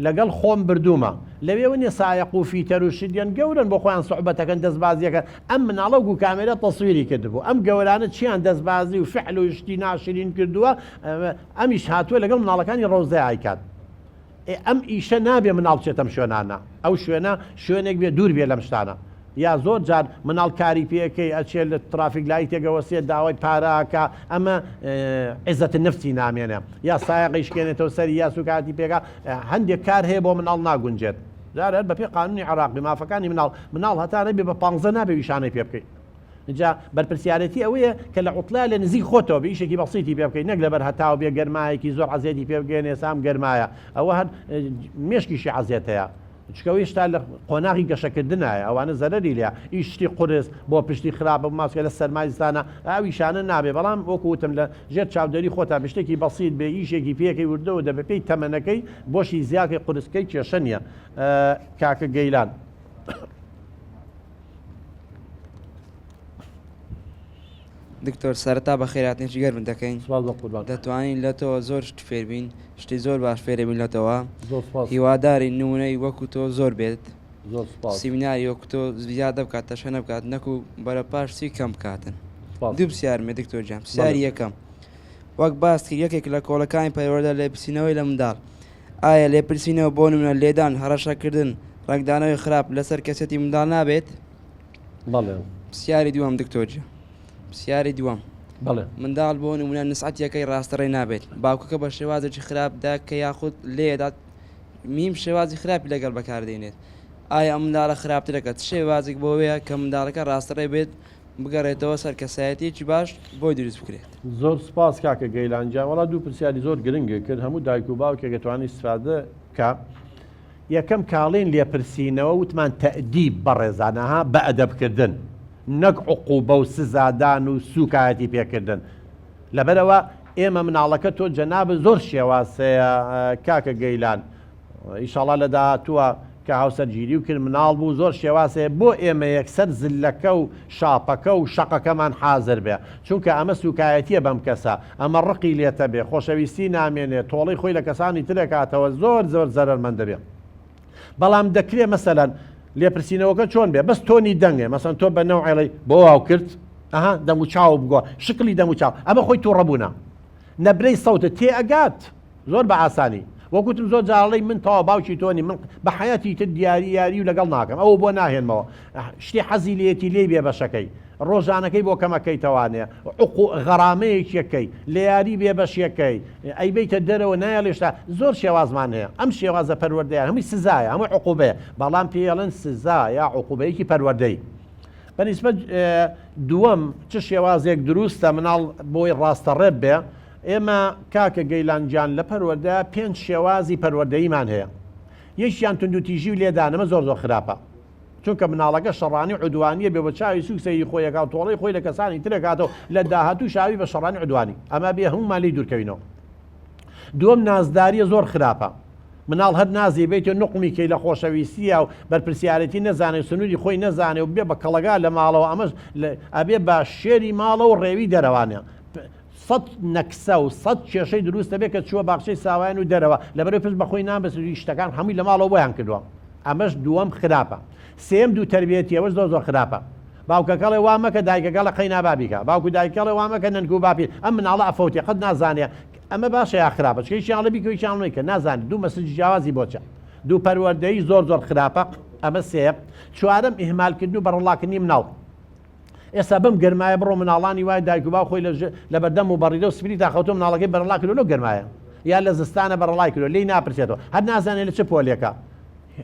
لەگەڵ خۆم بردوومە لەوێ نیە سایق و فیتەر و شیدیان گەورن بۆ خۆیان سوحبەتەکەن دەستبازیەکە ئەم مناڵە و کامێرە تەسویری کردبوو ئەم گەورانە چیان دەستبازی و فعل و شتی ناشرین کردووە ئەمیش هاتووە لەگەڵ مناڵەکانی ڕۆزای ئایکات ئەم ئیشە نابێ مناڵ بچێتەم شوێنانە ئەو شوێنە شوێنێک بێ دوور بێ لەم شتانە یا زۆر جار مناڵ کاری پێەکەی ئەچێت لە ترافیک لای تێگەوەسێت داوای پاراکە ئەمە عزت نفسی نامێنێ یا سایقی شکێنێتەوە سەری یا سوکاتی پێکا هەندێک کار هەیە بۆ مناڵ ناگونجێت جارێت بە پێ قانونی عراقی مافەکانی مناڵ هەتا نەبێ بە 15 نابێ ویشانەی پێ بکەیت اینجا بەرپرسیارەتی ئەوەیە کە لە عوتلا لە نزیک خۆتەوە بە ئیشێکی بەسیتی پێ بکەیت نەک لەبەر هەتاو بێ گەرمایەکی زۆر عەزیەتی پێ بگەێنێ سام گەرمایە ئەوە هەر مێشکیشی عەزیەت هەیە چکەوەی شتا لە قۆناغی گەشەکردنایە ئەوانە زەرەری لێ ئیشتی قورس بۆ پشتی خراپە ماسکە لە سەرمایستانە ئاویشانە نابێ بەڵام وەکوتم لە ژێر چاودێری خۆتا شتێکی بەسیت بێ ئیشێکی پێکەی وردەوە دەبێ پێی تەمەنەکەی بۆشی زیاکەی قورسکەی کێشە نییە کاکە گەیلان. دکتۆر سەرەتا بە خێراتێکی گەرم دەکەین دەتوانین لە تۆ زۆر شت فێربین شتی زۆر باش فێرەبین لەتەوە هیواداری نمونەی وەکو تۆ زۆر بێت سیمیناری وەکو تۆ زیادە بکات تەشە نەبکات نەکو بەرە پاشسی کەم بکاتن دوو پرسیارمێ دکتۆر جان پرسیاری یەکەم وەک باسی یەکێک لە کۆڵەکانی پەیوەردە لێپرسینەوەی لە منداڵ ئایا لێپرسینەوە بۆ نمونە لێدان هەڕەشەکردن ڕنگدانەوەی خراپ لەسەر کەسێتی منداڵ نابێت پرسیاری دووەم دکتۆر جان پرسیاری دووەم منداڵ بۆ نمونە نسعەتیەکەی ڕاستەڕێ نابێت باوکەکە بە شێوازێکی خراپدا کە یاخود لێدات میم شێوازی خراپی لەگەڵ بەکاردێنێت ئایا ئەم منداڵە خراپتر دەکات شێوازێک بۆوەیە کە منداڵەکە ڕاستەڕێ بێت بگەڕێتەوە سەر کەسایەتێکی باش بۆی دروست بکرێت. زۆر سپاس کاکە گەیلانجان وڵا دوو پرسیاری زۆر گرنگە کرد هەموو دایک و باوکێک دەتوانانی استفادە کە یەکەم کاڵین لێپرسینەوە وتمان تەئدیب بەڕێزانەها بە ئەدەبکردن نەک عقوبە و سزادان و سوکایەتی پێکردن لەبەرەوە ئێمە مناڵەکە تۆ جەنابە زۆر شێوازەیە کاکە گەیلان ئیشاڵا لە داهاتووە کە هاوسەرگیری و کرد مناڵ بوو زۆر شێوازەیە بۆ ئێمە یەکسەر زلەکە و شاپەکە و شەقەکەمان حازر بێ چونکە ئەمە سوکایەتیە بەم کەسە ئەمە ڕقی لێتە بێ خۆشەویستی نامێنێت تۆڵی خۆی لە کەسانی ترێکاتەوە زۆر زۆر زەرمەندە بێ بەڵام دەکرێت مەسەلەن لێپرسینەوەکە چۆن بێ بەس تۆنی دەنگێ مەسەن تۆ بە نەوعێڵی بۆ واو کرد ئەها دەم و چاو بگۆ شکلی دەم و چاو ئەمە خۆی تووڕەبوونە نەبرەی سەوتە تێ ئەگات زۆر بە ئاسانی وەکوتم زۆر جاڵی من تەوا باوکی تۆنی من بە حیاتی تر یاری و لەگەڵ ناکەم ئەوە بۆ ناهێنمەوە شتی حەزی لێتی لێ بێ بەشەکەی ڕۆژانەکەی بۆ کەمەکەی توانێ غەرامەیەکیەکەی لە یاری بێ بەشیەکەی ئەی بیتە دەرەوە نایڵێشتا زۆر شێوازمان هەیە ئەم شێوازە پەروەردەیە هەمووی سزایە هەمووی عقوبەیە بەڵام پێڵەن سزا یا عقوبەیەکی پەروەردەی بەنسبەت دووەم چ شێوازێک دروستە مناڵ بۆی ڕاستەڕێب بێ ئێمە کاکە گەیلانجان لە پەروەردە 5 شێوازی پەروەردەیمان هەیە یەکیان توندوتیژی و لێدانەمە زۆر زۆر خراپە چونکە مناڵەکە شەڕانی عدوانیە بێ بە چاوی سوکسەی خۆیەکە و تۆڵی خۆی لە کەسانی ترێکاتەوە لە داهاتوو شاوی بە شەڕانی عدوانی ئەمە بێ هەموو مالی دوورکەوینەوە دووەم نازداریە زۆر خراپە مناڵ هەر نازی بێتە نقمی کەی لە خۆشەویستیە و بەرپرسیارەتی نەزانێت سنووری خۆی نەزانێ و بێ بە کەڵەگا لە ماڵەوە ئەمەش ئەبێ بە شێری ماڵە و ڕێوی دەرەوانێ 100 نەکسە و 100 کێشەی دروست دەبێت کە چووە باخچەی ساوایان و دەرەوە لەبەرەوەی پشت بەخۆی نابەسری شتەکان هەمووی لە ماڵەوە بۆیان کردووە ئەمەش دووەم خراپە سێم دوو تربیەتی ئەوەش زۆر زۆر خراپە باوکەکەڵێ وامەکە دایکەکە لە قەینا بابیکە باوکو دایکەڵێ وامەکە نەنگ و باپی ئەم مناڵە ئەفەوتی قەت نازانێ ئەمە باشە یا خراپە چکەیشیان لە بیکەویشیان کە نازانێت دوو مەسجی جیاوازی بۆچە دوو پەروەردەیی زۆر زۆر خراپە ئەمە سێ چوارەم ئیهمالکردن و بەڕەڵاکردنی مناڵ ئێستا بم گەرمایە بڕۆ مناڵانی وای دایک و باو خۆی لە بەردەم و بەڕیدە و سپری تاخەوتۆ مناڵەکەی بەرەڵا کردو لەو گەرمایە یا لە زستانە بەڕەڵای کردو لی ناپرسێتەوە هەر نازانێت لە چه پۆلێکە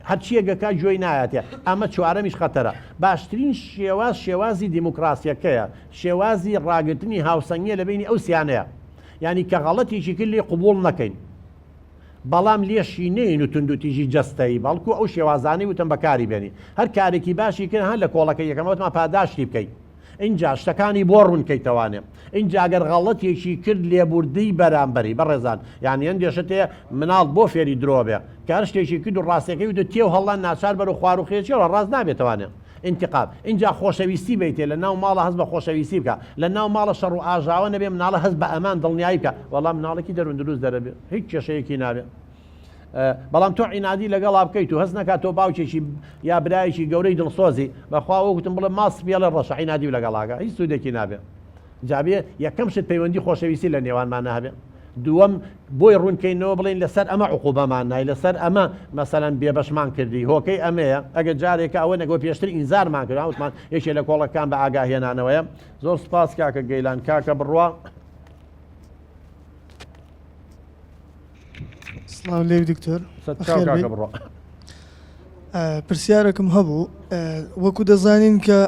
هەر چیەگەکە جۆی نایەتێ ئەمە چوارەمیش خەتەرە باشترین شێوازی دیموکراسیەکەیە شێوازی ڕاگرتنی هاوسەنگیە لە بینی ئەو سیانەیە یعنی کە غەڵەتێکی کرد لێ قبوڵ نەکەین بەڵام لێشی نین و توندوتیژی جەستەی بەڵکو ئەو شێوازانەی وتم بەکاری بێنی هەر کارێکی باشی کرد هەر لە کۆڵەکە یەکەمەوەتمان پاداشتی بکەیت اینجا شتەکانی بۆ ڕوونکەیتەوانێ اینجا ئەگەر غەڵەتێکی کرد لێبوردەی بەرامبەری بەڕێزان یعنی هەندێشت هەیە مناڵ بۆ فێری درۆ بێ کە هەر شتێکی کرد و ڕاستەکەی و تێو هەڵان ناچار بەرە خوار و خێچیەوە ڕاست نابێتوانێ انتقام اینجا خۆشەویستی بیتێ لە ناو ماڵە هەست بە خۆشەویستی بکە لە ناو ماڵە شەڕ و ئاژاوە نەبێ مناڵە هەست بە ئەمان دڵنیایی بکە وەڵام مناڵێکی دەروون دروست دەرەبێ هیچ کێشەیەکی نابێ بەڵام تۆ عینادی لەگەڵا بکەیت و هەست نکات تۆ باوکێکی یا برایەکی گەورەی دڵسۆزی بەخوا وەکوتم بڵێ ماس پێڵە ڕەش عینادی و لەگەڵاگە هیچ سوودێکی نابێ جابێ یەکەم شت پەیوەندی خۆشەویستی لە نێوانمان نابێ دووەم بۆی ڕوونکەینەوە بڵین لەسەر ئەمە عقوبەمان نای لەسەر ئەمە مەسەلەن بێبەشمان کردی هۆکەی ئەمەیە ئەگەر جارێکە ئەوە نەگۆ پێشتر ئینزارمان کرد وتمان یەکێ لە کۆڵەکان بە ئاگاهێنانەوەیە. زۆر سپاس کاکە گەیلان. کاکە بڕوا. سلام لێ دکتۆر کاکە بڕوا. پرسیارێکم هەبوو وەکو دەزانین کە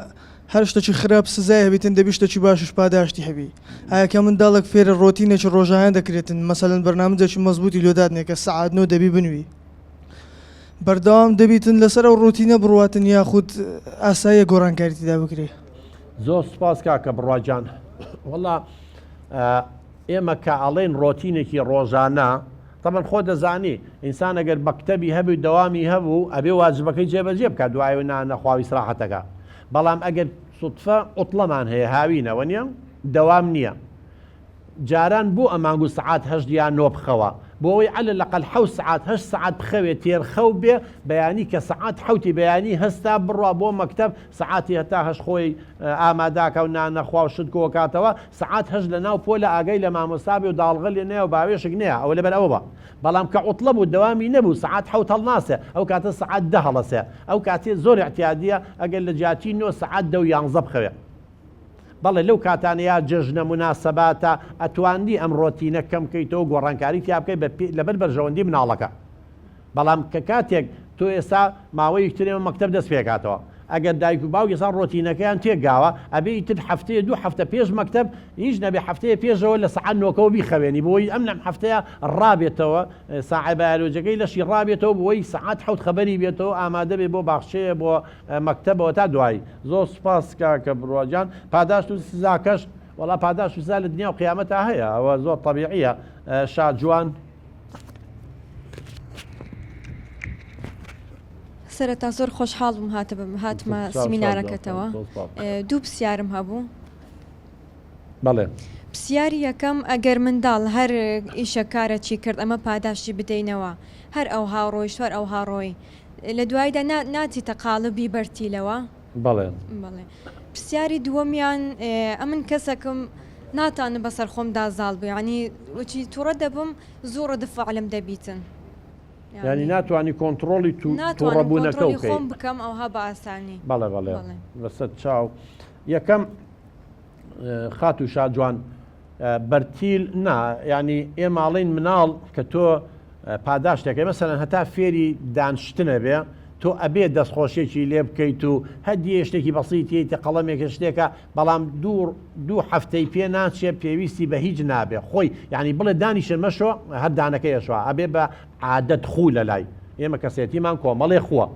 هەر شتێکی خراپ سزای هەبێتن دەبی شتێکی باشش پاداشتی هەبی ئایا کە منداڵک فێرە ڕۆتینێکی ڕۆژانە دەکرێتن مەسەلەن بەرنامجێکی مەزبوطی لۆدادنێ کە سەعات 9 دەبی بنووی بەردەوام دەبیتن لەسەر ئەو ڕۆتینە بڕواتن یاخود ئاساییە گۆڕانکاریتیدا بکرێ. زۆر سپاس کاکە بڕواجان. وەڵا ئێمە کە ئەڵێن ڕۆتینێکی ڕۆژانە طبعا خۆ دەزانی ئینسان ئەگەر مەکتەبی هەبوو دەوامی هەبوو ئەبێ واجبەکەی جێبەجێ بکە دوایەوە نەخواوی سراحەتەکە. بەڵام ئەگەر سوتفە ئوتڵەمان هەیە هاوینەوە نییە دەوام نییە جاران بۆ ئەمانگو سعات هەشت یان نۆ بخەوە بۆ ئەوەی عەلە لەقەل 7 سعات بخەوێت تێرخەو بێ بەیانی کە سعات حوتی بەیانی هەستا بڕوا بۆ مەکتەب سعاتی هەتا هەش خۆی ئاماداکە و نانەخوا و شت کۆکاتەوە سعات هەش لە ناو پۆلە ئاگەی لە مامۆستابێ و داڵغە لێ نێ و باوێشک نییە ئەوە لەبەر ئەوە بە بەڵام کە عوتڵە بوو دەوامی نەبوو سعات حوت هەڵناسێ ئەو کاتە سعات دە هەڵەسێ ئەو کاتێ زۆر احتیادیە ئەگەر لە جیاتی 9 سعات 10 بخەوێ. بەڵێ لەو کاتانەیە جژنە مناسەباتە ئەتواندی ئەم ڕۆتینە کەم بکەیتەوە گۆڕانکاری تیا بکەیت لەبەر بەرژەوەندی مناڵەکە. بەڵام کە کاتێک تۆ ئێستا ماوەی ترێمە مەکتەب دەست پێکاتەوە ئەگەر دایک و باوک ئێستا ڕۆتینەکەیان تێگاوە ئەبێ تر هەفتەیە 2 هەفتە پێش مەکتەب هیچ نەبێ هەفتەیە پێشەوە لە سعات 9 بیخەوێنی بۆی ئەم هەفتەیە ڕابێتەوە ساعە بایۆلۆجیەکەی لەشی ڕابێتەوە بۆی سعات 7 خەبەری بێتەوە ئامادە بێ بۆ باخچەیە بۆ مەکتەبەوە تا دوایی. زۆر سپاس کاکە بڕواجان. پاداشت و سزاکەش وەڵا پاداش و سزا لە دنیا و قیامەتە هەیە ئەوە زۆر طەبیعیە. شاد جوان. سەرەتا زۆر خۆشحاڵ بووم هاتمە سیمینارەکەتەوە. 2 پرسیارم هەبوو. بەڵێ. پرسیاری یەکەم ئەگەر منداڵ هەر ئیشەکارەکی کرد ئەمە پاداشتی بدەینەوە هەر ئەو هاڕۆی شوەر ئەو هاڕۆی لە دوایدا ناچیتە قاڵبی بەرتیلەوە. بەڵێ. پرسیاری دووەمیان ئەمن کەسەکەم ناتانە بەسەر خۆمدا زاڵ بێ ینی وچی تووڕە دەبم زۆرە دفاعلم دەبیتن ینی ناتوانانی کۆنتترۆلی تووڕەبوونەکە خۆم بکەم ئەوها بە ئاسانی. بەڵێ بەڵێ بەسەر چاو یەکەم خات و شاجوان بەرتیل نا ینی ئێماڵین مناڵ کە تۆ پاداشتێکەکەی مەسەلەن هەتا فێری دانشتنە بێ تۆ ئەبێ دەستخۆشیێکی لێ بکەیت و هەدیە شتێکی بەسییتە قەڵەمێکە شتێکە بەڵام دوو هەفتەی پێ ناچێ پێویستی بە هیچ نابێ خۆی ینی بڵێ دانیشە مەشۆ هەر دانەکەیشوە ئەبێ بە عادەت خوو لە لای ئێمە کەسێتیمان کۆمەڵێ خووە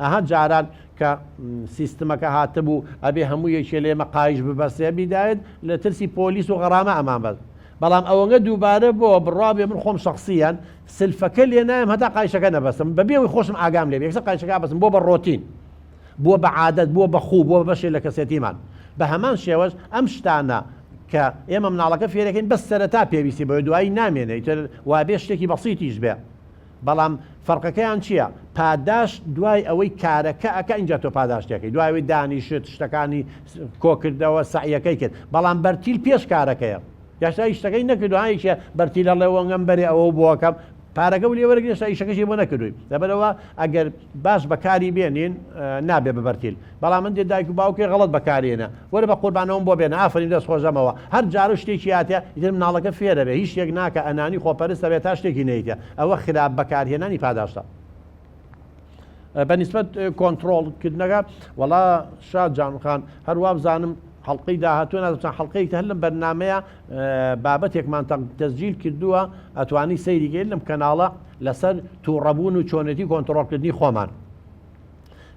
ئەها جاران کە سیستمەکە هاتبوو ئەبێ هەموو یەکێ لێمە قایش ببەسێ بیدایت لە ترسی پۆلیس و غەرامە ئەمان بەس بەڵام ئەوەنگە دووبارە بۆ بڕابێ من خۆم شخصیان سلفەکە لێ نایم هەتا قایشەکە نەبەستم بەبێەوەی خۆشم ئاگام لێ یەکسەر قایشەکە بەسم بۆ بە ڕۆتین بۆ بە عادەت بۆ بە خوو بۆ بەشێ لە کەسێتیمان بە هەمان شێوەش ئەم شتانە کە ئێمە مناڵەکە فێرەکەین بەس سەرەتا پێویستی بە دوایی نامێنێت وابێ شتێکی بەسیتیش بێ بەڵام فەرقەکەیان چییە؟ پاداش دوای ئەوەی کارەکە ئەکە اینجا تۆ پاداشتەکەی دوایەوەی دانیشت شتەکانی کۆکردەوە سعیەکەی کرد بەڵام بەرتیل پێش کارەکەیە یاشتا شتەکەی نەکردوایکە بەرتیلە لەوەنگەم بەرێ ئەوە بووەکەم پارەکە و لێوەرگێشتا ئیشەکەشی بۆ نەکردووی لەبەرەوە ئەگەر باش بەکاری بێنین نابێ بە بەرتیل بەڵام من دێ دایک و باوکێ غەڵەت بەکارێنە وەرە بە قوربانەوەم بۆ بێنە ئافرین دەست خۆشەمەوە هەر جارە شتێکی هاتێ ئیتر مناڵەکە فێرە بێ هیچ شتێک ناکە ئەنانی خۆپەرستە بێت تا شتێکی نەیتە ئەوە خراپ بەکارهێنانی پاداشتە بەنسبەت کۆنتترۆڵکردنەکە وەڵا شاد جانخان هەروە بزانم حڵقەی داهاتوە نازان حڵقەیەک هەر لەم بەرنمەیە بابەتێکمان تەسجیل کردووە ئەتوانی سەیریگەین لەم کەناڵە لەسەر تووڕەبوون و چۆنێتی کۆنتترۆلکردنی خۆمان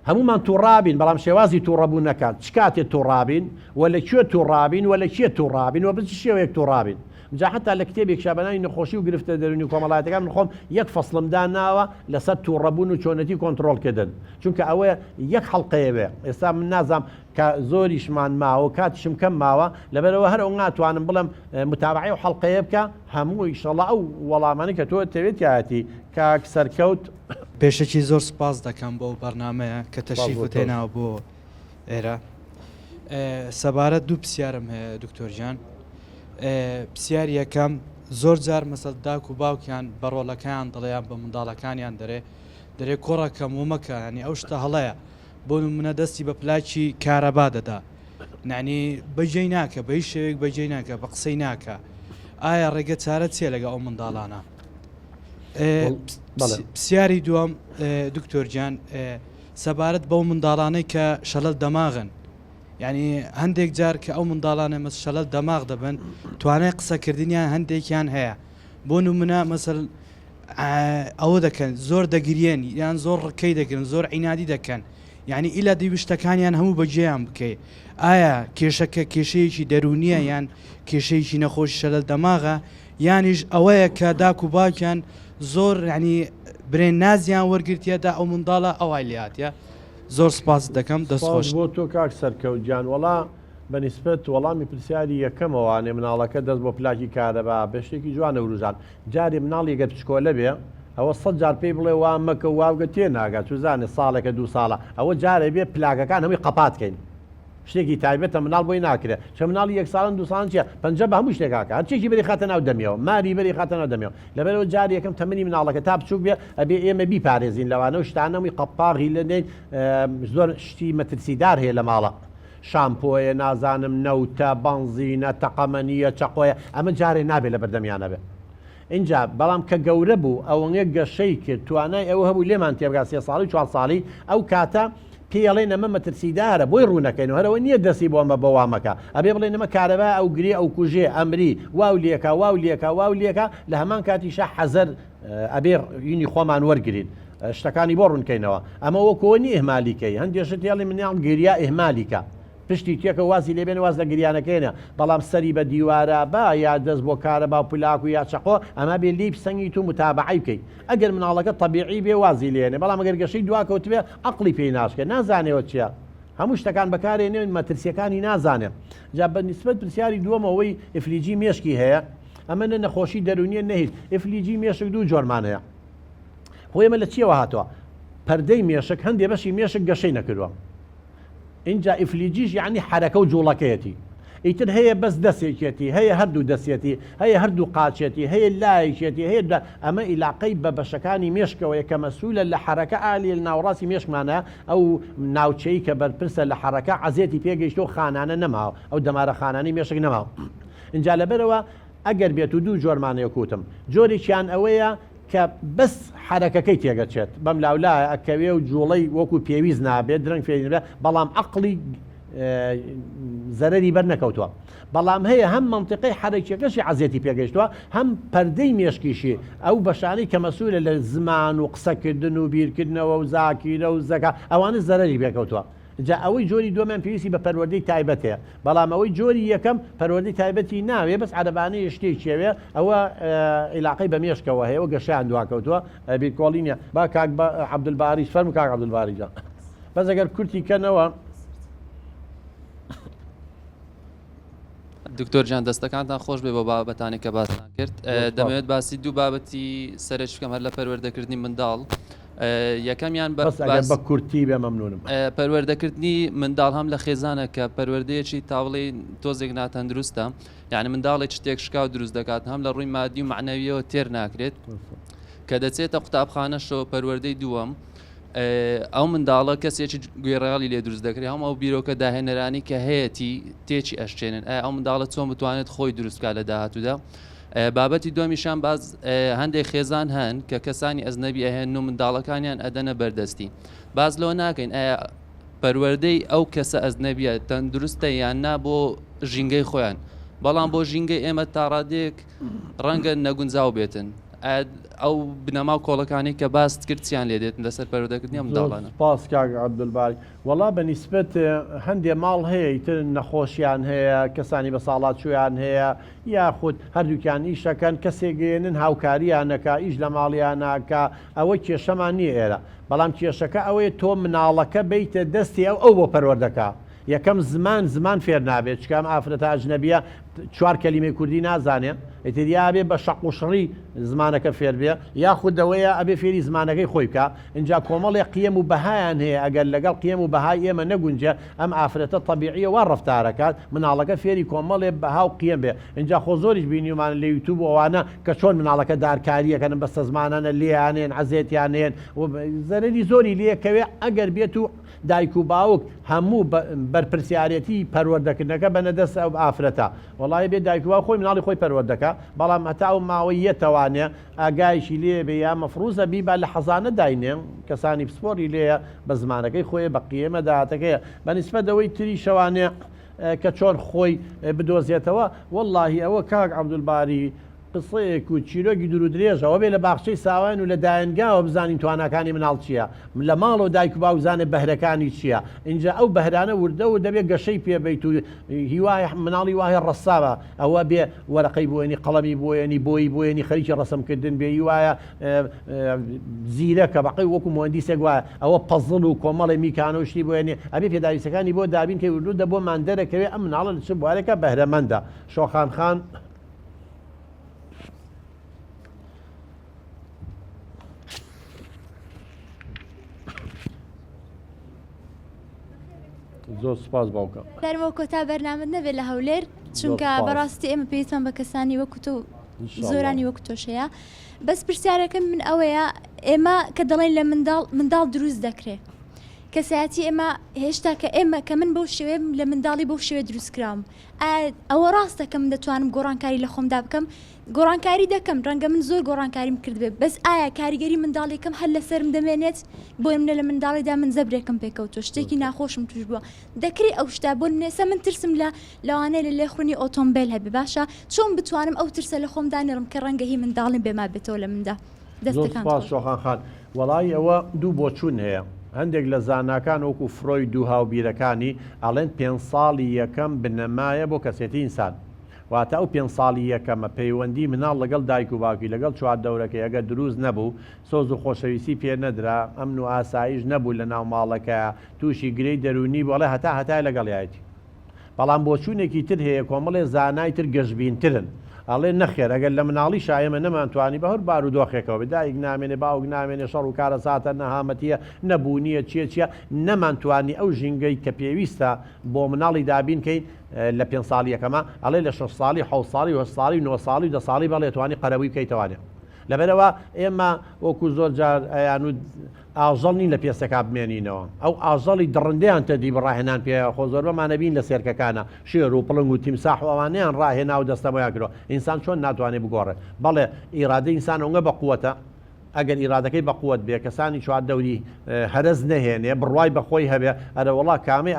هەمومان تووڕابین بەڵام شێوازی تووڕەبوون نەکات چ کاتێت تووڕابین و لەکوێ تووڕابین و لەکوێ تووڕابین و بچ شێوەیەک تووڕابین جا حتا لە کتێبێک شابەنانی نەخۆشی و گرفتە دەرونی کۆمەڵایەتەکان من خۆم یەک فەسڵمدا ناوە لەسەر تووڕەبوون و چۆنەتی کۆنتترۆلکردن چونکە ئەوەیە یەک حەڵقەیەوێ ئێستا من نازام کە زۆریشمان ماوە کاتیشم کەم ماوە لەبەرەوە هەر ئەو ناتوانم بڵم متابعی و حەڵقەیە بکە هەموو ئیشەڵا ئەو وەڵامانی کە تۆ تەوێت یاەتی کاک سەرکەوت پێشێکی زۆر سپاس دەکەم بۆ بەرنمەیە کە تەشریف تێناوە بۆ ئێرە سەبارەت دوو پرسیارم هەیە دکتۆر جان پرسیار یەکەم زۆر جار مەسەل داک و باوکیان بە ڕۆڵەکەیان دەڵێیان بە منداڵەکانیان دەرێ کۆڕەکەم و مەکە ینی ئەو شتە هەڵەیە بۆ منە دەستی بە پلاکی کارەبا دەدا نعنی بەجێی ناکە بە هیچ شێوێک بەجێی ناکە بە قسەی ناکە ئایا ڕێگە چارە چێ لەگە ئەو منداڵانە پرسیاری دووەم دکتۆرجان سەبارەت بەو منداڵانەی کە شەلەل دەماغن یعنی هەندێک جار کە ئەو منداڵانە مەس شەلەل دەماغ دەبن توانای قسەکردنیان هەندێکیان هەیە بۆ نمونە مەسەل ئەوە دەکەن زۆر دەگرێن یان زۆر ڕکەی دەگرن زۆر عینادی دەکەن یعنی ئیلا دیویشتەکانیان هەموو بەجێیان بکەیت ئایا کێشەکە کێشەیەکی دەرونیە یان کێشەیەکی نەخۆشی شەلەل دەماغە یانیش ئەوەیە کە داک و باوکیان زۆر ینی برێن نازیان وەرگرتیەدا ئەو منداڵە ئەوای لاتە زۆر سپاس دەکەم دەستخۆش بۆ تۆ کاک سەرکەوتجان وەڵا بەنسبەت وەڵامی پرسیاری یەکەمەوانێ مناڵەکە دەست بۆ پلاکی کارەبا بەشتێکی جوانە وروژان جارێ مناڵی گەر پشکۆلە بێ ئەوە 100 جار پێی بڵێ وا مەکە واوگە تێ ناگات توزانێ ساڵێکە 2 ساڵە ئەوە جارێ بێ پلاکەکان هەمووی قەپاتکەین شتێکی تایبەتە مناڵ بۆی ناکرێت چه مناڵی 1 ساڵن 2 ساڵن چیە پەنجە بە هەموو شتێکاکە هەرچێکی بەری خاتە ناو دەمیەوە ماری بەری خاتە ناو دەمیەوە لەبەرەوە جاری یەکەم تەمەنی مناڵەکە تا بچووک بێ ئەبێ ئێمە بیپارێزین لەوانە و شتانەوەی قەپاغی لەنێن زۆر شتی مەترسیدار هەیە لە ماڵە شامپۆیە نازانم نەوتە بەنزینە تەقەمەنیە چەقۆیە ئەمە جارێ نابێت لە بەردەمیانە بێ اینجا بەڵام کە گەورە بوو ئەوەیە گەشەی کرد توانای ئەوە هەبوو لێمان تێبگا 3 ساڵی 4 ساڵی ئەو کاتە پێڵێن ئەمە مەترسیدارە بۆی ڕوونەکەین و هەرەوە نییە دەستی بۆ ئەمە بەوامەکە ئەبێ بڵێن ئەمە کارەبا ئەو گرێ ئەو کوژێ ئەمری واو لێکە لە هەمان کاتیشە حەزەر ئەبێ ینی خۆمان وەرگین شتەکانی بۆ ڕوونکەینەوە ئەمە وەکۆنی ئێمالیکەی هەندێشت هێڵی منیان گریا ئێمالیکە پشتی تێکە وازی لێبێن واز لە گریانەکەینە بەڵام سەری بە دیوارە با یا دەست بۆ کارە با پلاک و یا چەقۆ ئەمە بێ لی سەنگی تو متابعی بکەیت ئەگەر مناڵەکە طبیعی بێ وازی لێنێ بەڵام ئەگەر گەشەی دواکەوت بێ عەقڵی پێی ناشکە نازانێەوە چییە هەموو شتەکان بەکارێنێن مەترسیەکانی نازانێ جا بە نیسبەت پرسیاری دووەمەوەی ئفلیجی مێشکی هەیە ئەمە نەخۆشی دەرونیە نەهیت ئفلیجی مێشک دوو جۆرمان هەیە خۆی ئەمە لە چیەوە هاتووە پەردەی مێشک هەندێ بەشی مێشک گەشەی نەکردووە اینجا ئفلیجیش یعنی حرەکە و جوڵەکەیەتی ئیتر هەیە بەس دەستێکێتی هەیە هەردوو دەستێتی هەیە هەردوو قاچێتی هەیە لایەکێتی هەیە ئەمە ئیلاقەی بە بەشەکانی مێشکەوەیە کە مەسوولە لە حرەکە ئالی لە ناوڕاستی مێشکمانە ئەو ناوچەی کە بەرپرسە لە حرەکە عەزێتی پێگەیشتۆ خانانە نەماوە ئەو دەمارە خانانی مێشک نەماوە اینجا لەبەرەوە ئەگەر بێت و دوو جۆرمانەیە کوتم جۆرێکیان ئەوەیە کە بەس حرەکەکەی تێگەچێت بەم لاولایە ئەکەوێ و جوڵەی وەکو پێویست نابێت درەنگ فێنرە بەڵام عەقڵی زەرەری بەر نەکەوتووە بەڵام هەیە هەم منطقەی حرەکەکەشی عەزێتی پێگەیشتووە هەم پەردەی مێشکیشی ئەو بەشانەی کە مەسوولە لە زمان و قسەکردن و بیرکردنەوە و زاکیرە و زەکا ئەوانە زەرەری پێکەوتووە جا ئەوەی جۆری دووەمان پێویستی بە پەروەردەی تایبەت هەیە بەڵام ئەوەی جۆری یەکەم پەروەردەی تایبەتی ناوێ بەس عەرەبانەی شتێکیەوێ ئەوە عیلاقەی بە مێشکەوە هەیە و گەشیان دواکەوتووە بیرکۆڵینە با کاک عەبدولباری فەرموو کاک عەبدولباری جان بەس ئەگەر کورتی کەنەوە دکتۆر جان دەستەکانتان خۆش بێ بۆ بابەتانی کە باسان کرد دەمەوێت باسی دوو بابەتی سەرچ بکەم هەر لە پەروەردەکردنی منداڵ یەکەمیان بە کورتی بێ مەمنونم پەروەردەکردنی منداڵ هەم لە خێزانە کە پەروەردەیەکی تاوڵی تۆزێک ناتەندروستە یعنی منداڵێک شتێک شکاو دروست دەکات هەم لە ڕووی مادی و معنەویەوە تێر ناکرێت کە دەچێتە قوتابخانەشەوە پەروەردەی دووەم ئەو منداڵە کەسێکی گوێڕاڵی لێ دروست دەکرێت هەم ئەو بیرۆکە داهێنەرانی کە هەیەی تێکی ئەشچێنن ئەو منداڵە چۆن بتوانێت خۆی دروستکە لە داهاتوودا بابەتی دومیشان باز هەندێک خێزان هەن کە کەسانی ئەزنەبی ئەهێن و منداڵەکانیان ئەدەنە بەردەستی باز لەوە ناکەین ئایا پەروەردەی ئەو کەسە ئەزنەبیە تەندروستە یان نا بۆ ژینگەی خۆیان بەڵام بۆ ژینگەی ئێمە تاڕادێک ڕەنگە نەگونجاو بێتن ئەو بنەما و کۆڵەکانی کە باست کردیان لێ دێتن لەسەر پەروەردەکردنی منداڵانە سپاس کاک عەبدولباری وەڵا بەنسبەت هەندێک ماڵ هەیە ئیتر نەخۆشیان هەیە کەسانی بە ساڵات چویان هەیە یاخود هەردووکیان ئیشەکەن کەسێکگەێنن هاوکاریانەکە ئیش لە ماڵیانەکە ئەوە کێشەمان نییە ئێرە بەڵام کێشەکە ئەوەیە تۆ مناڵەکە بیتە دەستی ئەو بۆ پەروەردەکە یەکەم زمان فێر نابێت چکام ئافرەتە ئەجنەبیە 4 کەلیمەی کوردی نازانێت ئیتریا بێ بە شەق و شڕی زمانەکە فێر بێ یاخودەوەیە ئەبێ فێری زمانەکەی خۆی بکە اینجا کۆمەڵی قیم و بەهایان هەیە ئەگەر لەگەڵ قیم و بەهای ئێمە نەگونجە ئەم ئافرەتە طبیعیە وا ڕفتارەکات مناڵەکە فێری کۆمەڵێ بەها و قیم بێ اینجا خۆ زۆریش بینیومان لە یوتیوب ئەوانە کە چۆن مناڵەکە دارکاریەکەن بەستە زمانانە لێیانێن عەزێتیانێن و زەرەری زۆری لێکەوێ ئەگەر بێت و دایک و باوک هەموو بەرپرسیارەتی پەروەردەکردنەکە بەنەدەست ئەو ئافرەتە وەڵای بێ دایک و باوک خۆی مناڵی خۆی پەروەردەکە بەڵام هەتا و ماوەی یەتەوانێ ئاگایشی لێ بێ یا مەفروزە بیبا لە حەزانە داینێ کەسانی پسپۆری لێیە بە زمانەکەی خۆی بە قیمە داهاتەکەیە بەنسبەتەوەی تری شەوانێ کە چۆن خۆی بدۆزێتەوە وەڵڵاهی ئەوە کاک عەبدولباری قسەیەک و چیرۆکی دوور و درێژەوە بێ لە باخچەی ساوان و لە دایەنگاوە بزانین توانەکانی مناڵ چییە لە ماڵەوە دایک و باوزانێ بەهرەکانی چییە اینجا ئەو بەهرانە وردە و دەبێت گەشەی پێبیت و هیوای مناڵی وایە ڕەساوە ئەوە بێ وەرەقەی بۆێنی قەڵەمی بۆێنی بۆی بۆێنی خەریکی ڕەسەمکردن بێ وایە زیرەکە بەقی وەکو مهندیسێک وایە ئەوە پەزڵ و کۆمەڵی میکانۆشتی بۆێنێ ئەبێ پێداویستەکانی بۆ دابین کە وردو دە بۆ ماندەرەکەوێ ئەم مناڵە لە چ بوارێکە بەهرەمەندە شۆخان خان زۆر سپاس باوکە دەرمەوە کۆتا بەرنامە نەبێت لە هەولێر چونکە بەڕاستی ئێمە پێویستمان بە کەسانی وەکو تۆ زۆرانی وەکو تۆشەیە بەس پرسیارەکەم من ئەوەیە ئێمە کە دەڵێن لە منداڵ دروست دەکرێت کەسایەتی ئێمە هێشتا کە ئێمە کە من بەو شێوێ لە منداڵی بەو شێوێ دروستکراوم ئەوە ڕاستە کە من دەتوانم گۆڕانکاری لە خۆمدا بکەم گۆڕانکاری دەکەم ڕەنگە من زۆر گۆڕانکاریم کرد بێت بەس ئایا کاریگەری منداڵێکم هەر لەسرم دەمێنێت بۆ منە لە منداڵیدا من زەبرێکم پێکەوتۆ شتێکی ناخۆشم توش بووە دەکرێت ئەو شتا بۆ نێسە من ترسم لە لەوانەیە لە لێخڕنی ئۆتۆمبیل هەبێ باشە چۆن بتوانم ئەو ترسە لە خۆم دانێڕم کە ڕەنگە هی منداڵیم بێما بێتەوە لە مندا دەستەکان شۆخان خان وەڵای ئەوە دوو بۆچوون هەیە هەندێک لە زاناکان وەکو فرۆید و هاوبیرەکانی ئەڵێن 5 ساڵی یەکەم بنەمایە بۆ کەسێتی ئینسان واتە ئەو 5 ساڵی یەکەمە پەیوەندی مناڵ لەگەڵ دایک و باوکی لەگەڵ چواردەورەکەی ئەگەر دروست نەبوو سۆز و خۆشەویستی پێ نەدرا ئەمن و ئاسایش نەبوو لە ناو ماڵەکە تووشی گرەی دەرونی بۆڵێ هەتای لەگەڵیایەتی بەڵام بۆچوونێکی تر هەیە کۆمەڵێ زانای تر گەشتبینترن ئەڵێ نەخێر ئەگەر لە مناڵی شایەمە نەمانتوانی بە هەر بار و دۆخێکەوە دایک نامێنێ باوک نامێنێ شەڕ و کارە ساتە نەهامەتیە نەبوونیە چیە نەمانتوانی ئەو ژینگەی کە پێویستە بۆ مناڵی دابینکەین لە 5 ساڵی یەکەمە ئەڵێ لە 6 ساڵی 7 ساڵی 8 ساڵی 9 ساڵی 10 ساڵی بەڵێ توانی قەرەبووی بکەیتەوانێ لەبەرەوە ئێمە وەکو زۆر جار ئەیان و ئاژەڵ نین لە پێسەکە بمێنینەوە ئەو ئاژەڵی دڕندەیان تەدی بڕاهێنان پێ خۆ زۆر بەمانەبین لە سێرکەکانە شێر و پڵنگ و تیمساح ئەوانیان ڕاهێنا و دەستەمەیان کردەوە ئینسان چۆن ناتوانێت بگۆڕێت بەڵێ ئیرادەی ئینسان ئەوەنگە بە قووەتە ئەگەر ئیرادەکەی بە قووەت بێ کەسانی چواردەوری هەرز نەهێنێ بڕوای بەخۆی هەبێ ئەرە وڵا کامەی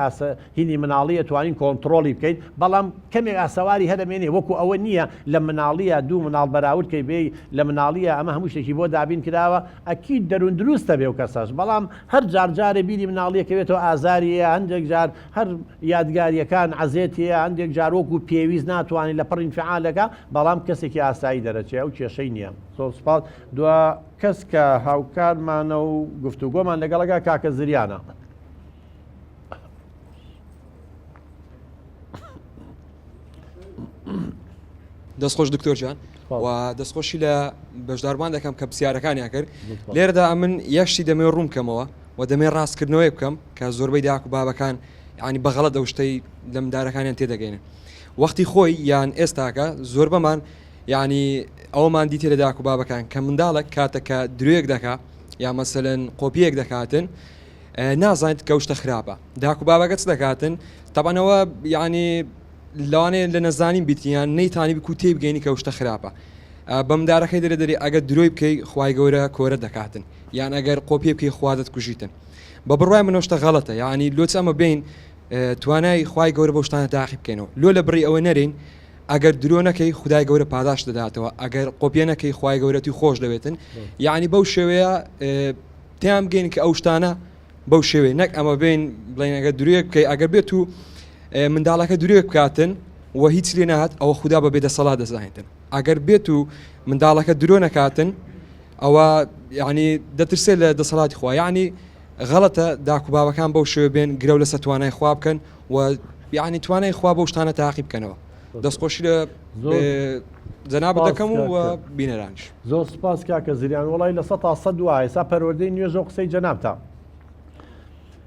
هینی مناڵیە توانین کۆنتترۆلی بکەیت بەڵام کەمێک ئاسەواری هەرمێنێ وەکو ئەوە نییە لە مناڵیە دوو مناڵ بەراوردکەی بێ لە مناڵیە ئەمە هەموو شتێکی بۆ دابین کراوە ئەکیید دەروون دروستە بێ و کەسەش بەڵام هەر جارجارێ بیری مناڵیەکەوێتەوە ئازاریە هەندێک جار هەر یادگاریەکان عەزێتیە هەندێک جار وەکو پێویست ناتوانین لە پڕین فعالەکە بەڵام کەسێکی ئاسایی دەرەچێ ئەو کێشەی نییە زۆر سپاس دووە کەس کە هاوکارمانە و گفتوگۆمان لەگەڵەکە کاکە زریانە دەستخۆش دکتۆرجان و دەستخۆشی لە بەشداربان دەکەم کە پرسیارەکانیان کرد لێرەدا من یەشتی دەمێ ڕوون بکەمەوە و دەمێ ڕاستکردنەوەی بکەم کە زۆربەی داک و بابەکان ینی بەغەڵەت ئەو شتەی لە مندارەکانیان تێدەگەینن وەختی خۆی یان ئێستاکە زۆر بەمان ینی ئەومان دیتێ لە داک و بابەکان کە منداڵک کاتەکە درێک دەکا یا مەسەلەن قۆپیەک دەکاتن نازانیت کە شتە خراپە داک و بابەکە چ دەکاتن تەبانەوە ینی لەوانەیە لە نەزانین بیتیان نەیتانی بکو تێ بگەینی کە شتە خراپە بەمدارەکەی دەرێ ئەگەر درۆی بکەی خوای گەورە کۆرە دەکاتن یان ئەگەر قۆپی بکەی خوادت کوژیتن بە بڕوای منۆشتە غەڵەتە یعنی لۆچ ئەمە بین توانای خوای گەورە بۆ شتانە تاقی بکەینەوە لۆ لە بڕی ئەوە نەرین ئەگەر درۆ نەکەی خدای گەورە پاداش دەداتەوە ئەگەر قۆپیە نەکەی خوای گەورەتی خۆش دەوێتن یعنی بەو شێوەیە تیان بگەین کە ئەو شتانە بەو شێوەیە نەک ئەمە بین بڵین ئەگەر درێک بکەی ئەگەر بێت و منداڵەکە درێک بکاتن و هیچ لێ نهات ئەوە خوددا بە بێدەسەڵات دەزانێتن ئەگەر بێت و منداڵەکە درۆ نەکاتن ئەوە یعنی دەترسێت لە دەسەڵاتی خوا یعنی غەڵەتە داک و بابەکان بەو شێوە بێن گرە لەسەر توانای خوا بکەن و یعنی توانای خوا بەو شتانە تاقی بکەنەوە دەستخۆشی لە جەنابەت دەکەم و بینەرانش زۆر سپاس کاکە زریان وڵی لە 100 دوای ئێستا پەروەردەی نوێژە و قسەی جەنابتە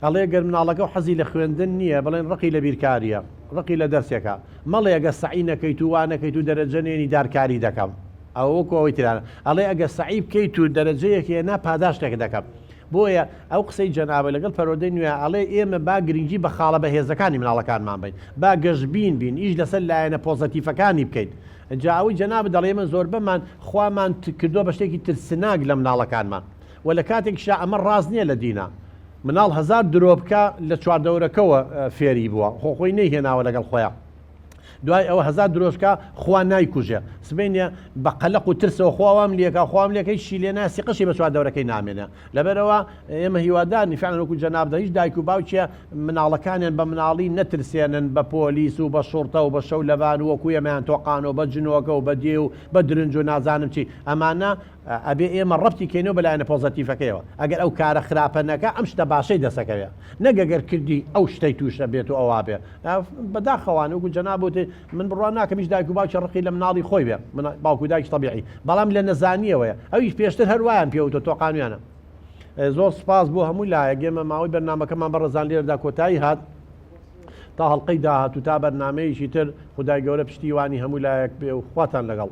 ئەڵێ گەر مناڵەکە و حەزی لە خوێندن نییە بڵێن ڕقی لە بیرکاریە ڕقی لە دەرسێکە مەڵێ ئەگە سعی نەکەیت و وانەکەیت و دەرەجەنێنی دارکاری دەکەم ئەو وەکەوەی ترانە ئەڵێ ئەگە سعی بکەیت و دەرەجەیەکی نا پاداشتێک دەکەم بۆیە ئەو قسەی جەنابە لەگەڵ پەروەردەی نوێ ئەڵێ ئێمە با گرنگی بە خاڵە بەهێزەکانی مناڵەکانمان بین با گەشتبین بین ئیش لەسەر لایەنە پۆزەتیفەکانی بکەیت جاوی جەناب دەڵێ من زۆر بەمان خوامان کردووە بە شتێکی ترسناک لە مناڵەکانمان و لە کاتێکشا ئەمە ڕاست نییە لە دینە مناڵ 1000 درۆ بکە لە چواردەورەکەەوە فێری بووە خۆی نەیهێناوە لەگەڵ خۆیان دوای ئەوە 1000 درۆژکە خوا نایکوژێ سبینە بە قەلق و ترسەوە خواوام لێکە خواام لێکەی شی لێ ناسی قشی بە چواردەورەکەی نامێنە لەبەرەوە ئێمە هیوادارنی فعلا وەکو جەنابدا هیچ دایک و باوکیە مناڵەکانیان بە مناڵی نەترسێنن بە پۆلیس و بە شوڕتە و بە شەو لەبان و وەکو ئێمەیان تۆقانەوە بە جنۆکە و بە دێ و بە درنج و نازانم چی ئەمانە ئەبێ ئێمە ڕەتی کەینەوە بەلایەنە پۆزەتیفەکەیەوە ئەگەر ئەو کارە خراپەنەکە ئەم شتە باشەی دەسەکەوێ نەگەگەر کردی ئەو شتەی تووشە بێت و ئەووا بێ بەداخەوانە وەکو جەنابوتی من بڕوان ناکەم هیچ دایک و باوکی ڕقی لە مناڵی خۆی بێ باوکو دایکی تەبیعی بەڵام لە نەزانیەوەیە ئەویش پێشتر هەروایان پێوتە تۆقانویانە زۆر سپاس بۆ هەموو لایەک ئێمە ماوەی بەرنامەکەمان بەڕێزان لێرەدا کۆتایی هات تا هەڵقەی داهات و تا بەرنامەیەکی تر خودای گەورە پشتیوانی هەموو لایەک بێ و خواتان لەگەڵ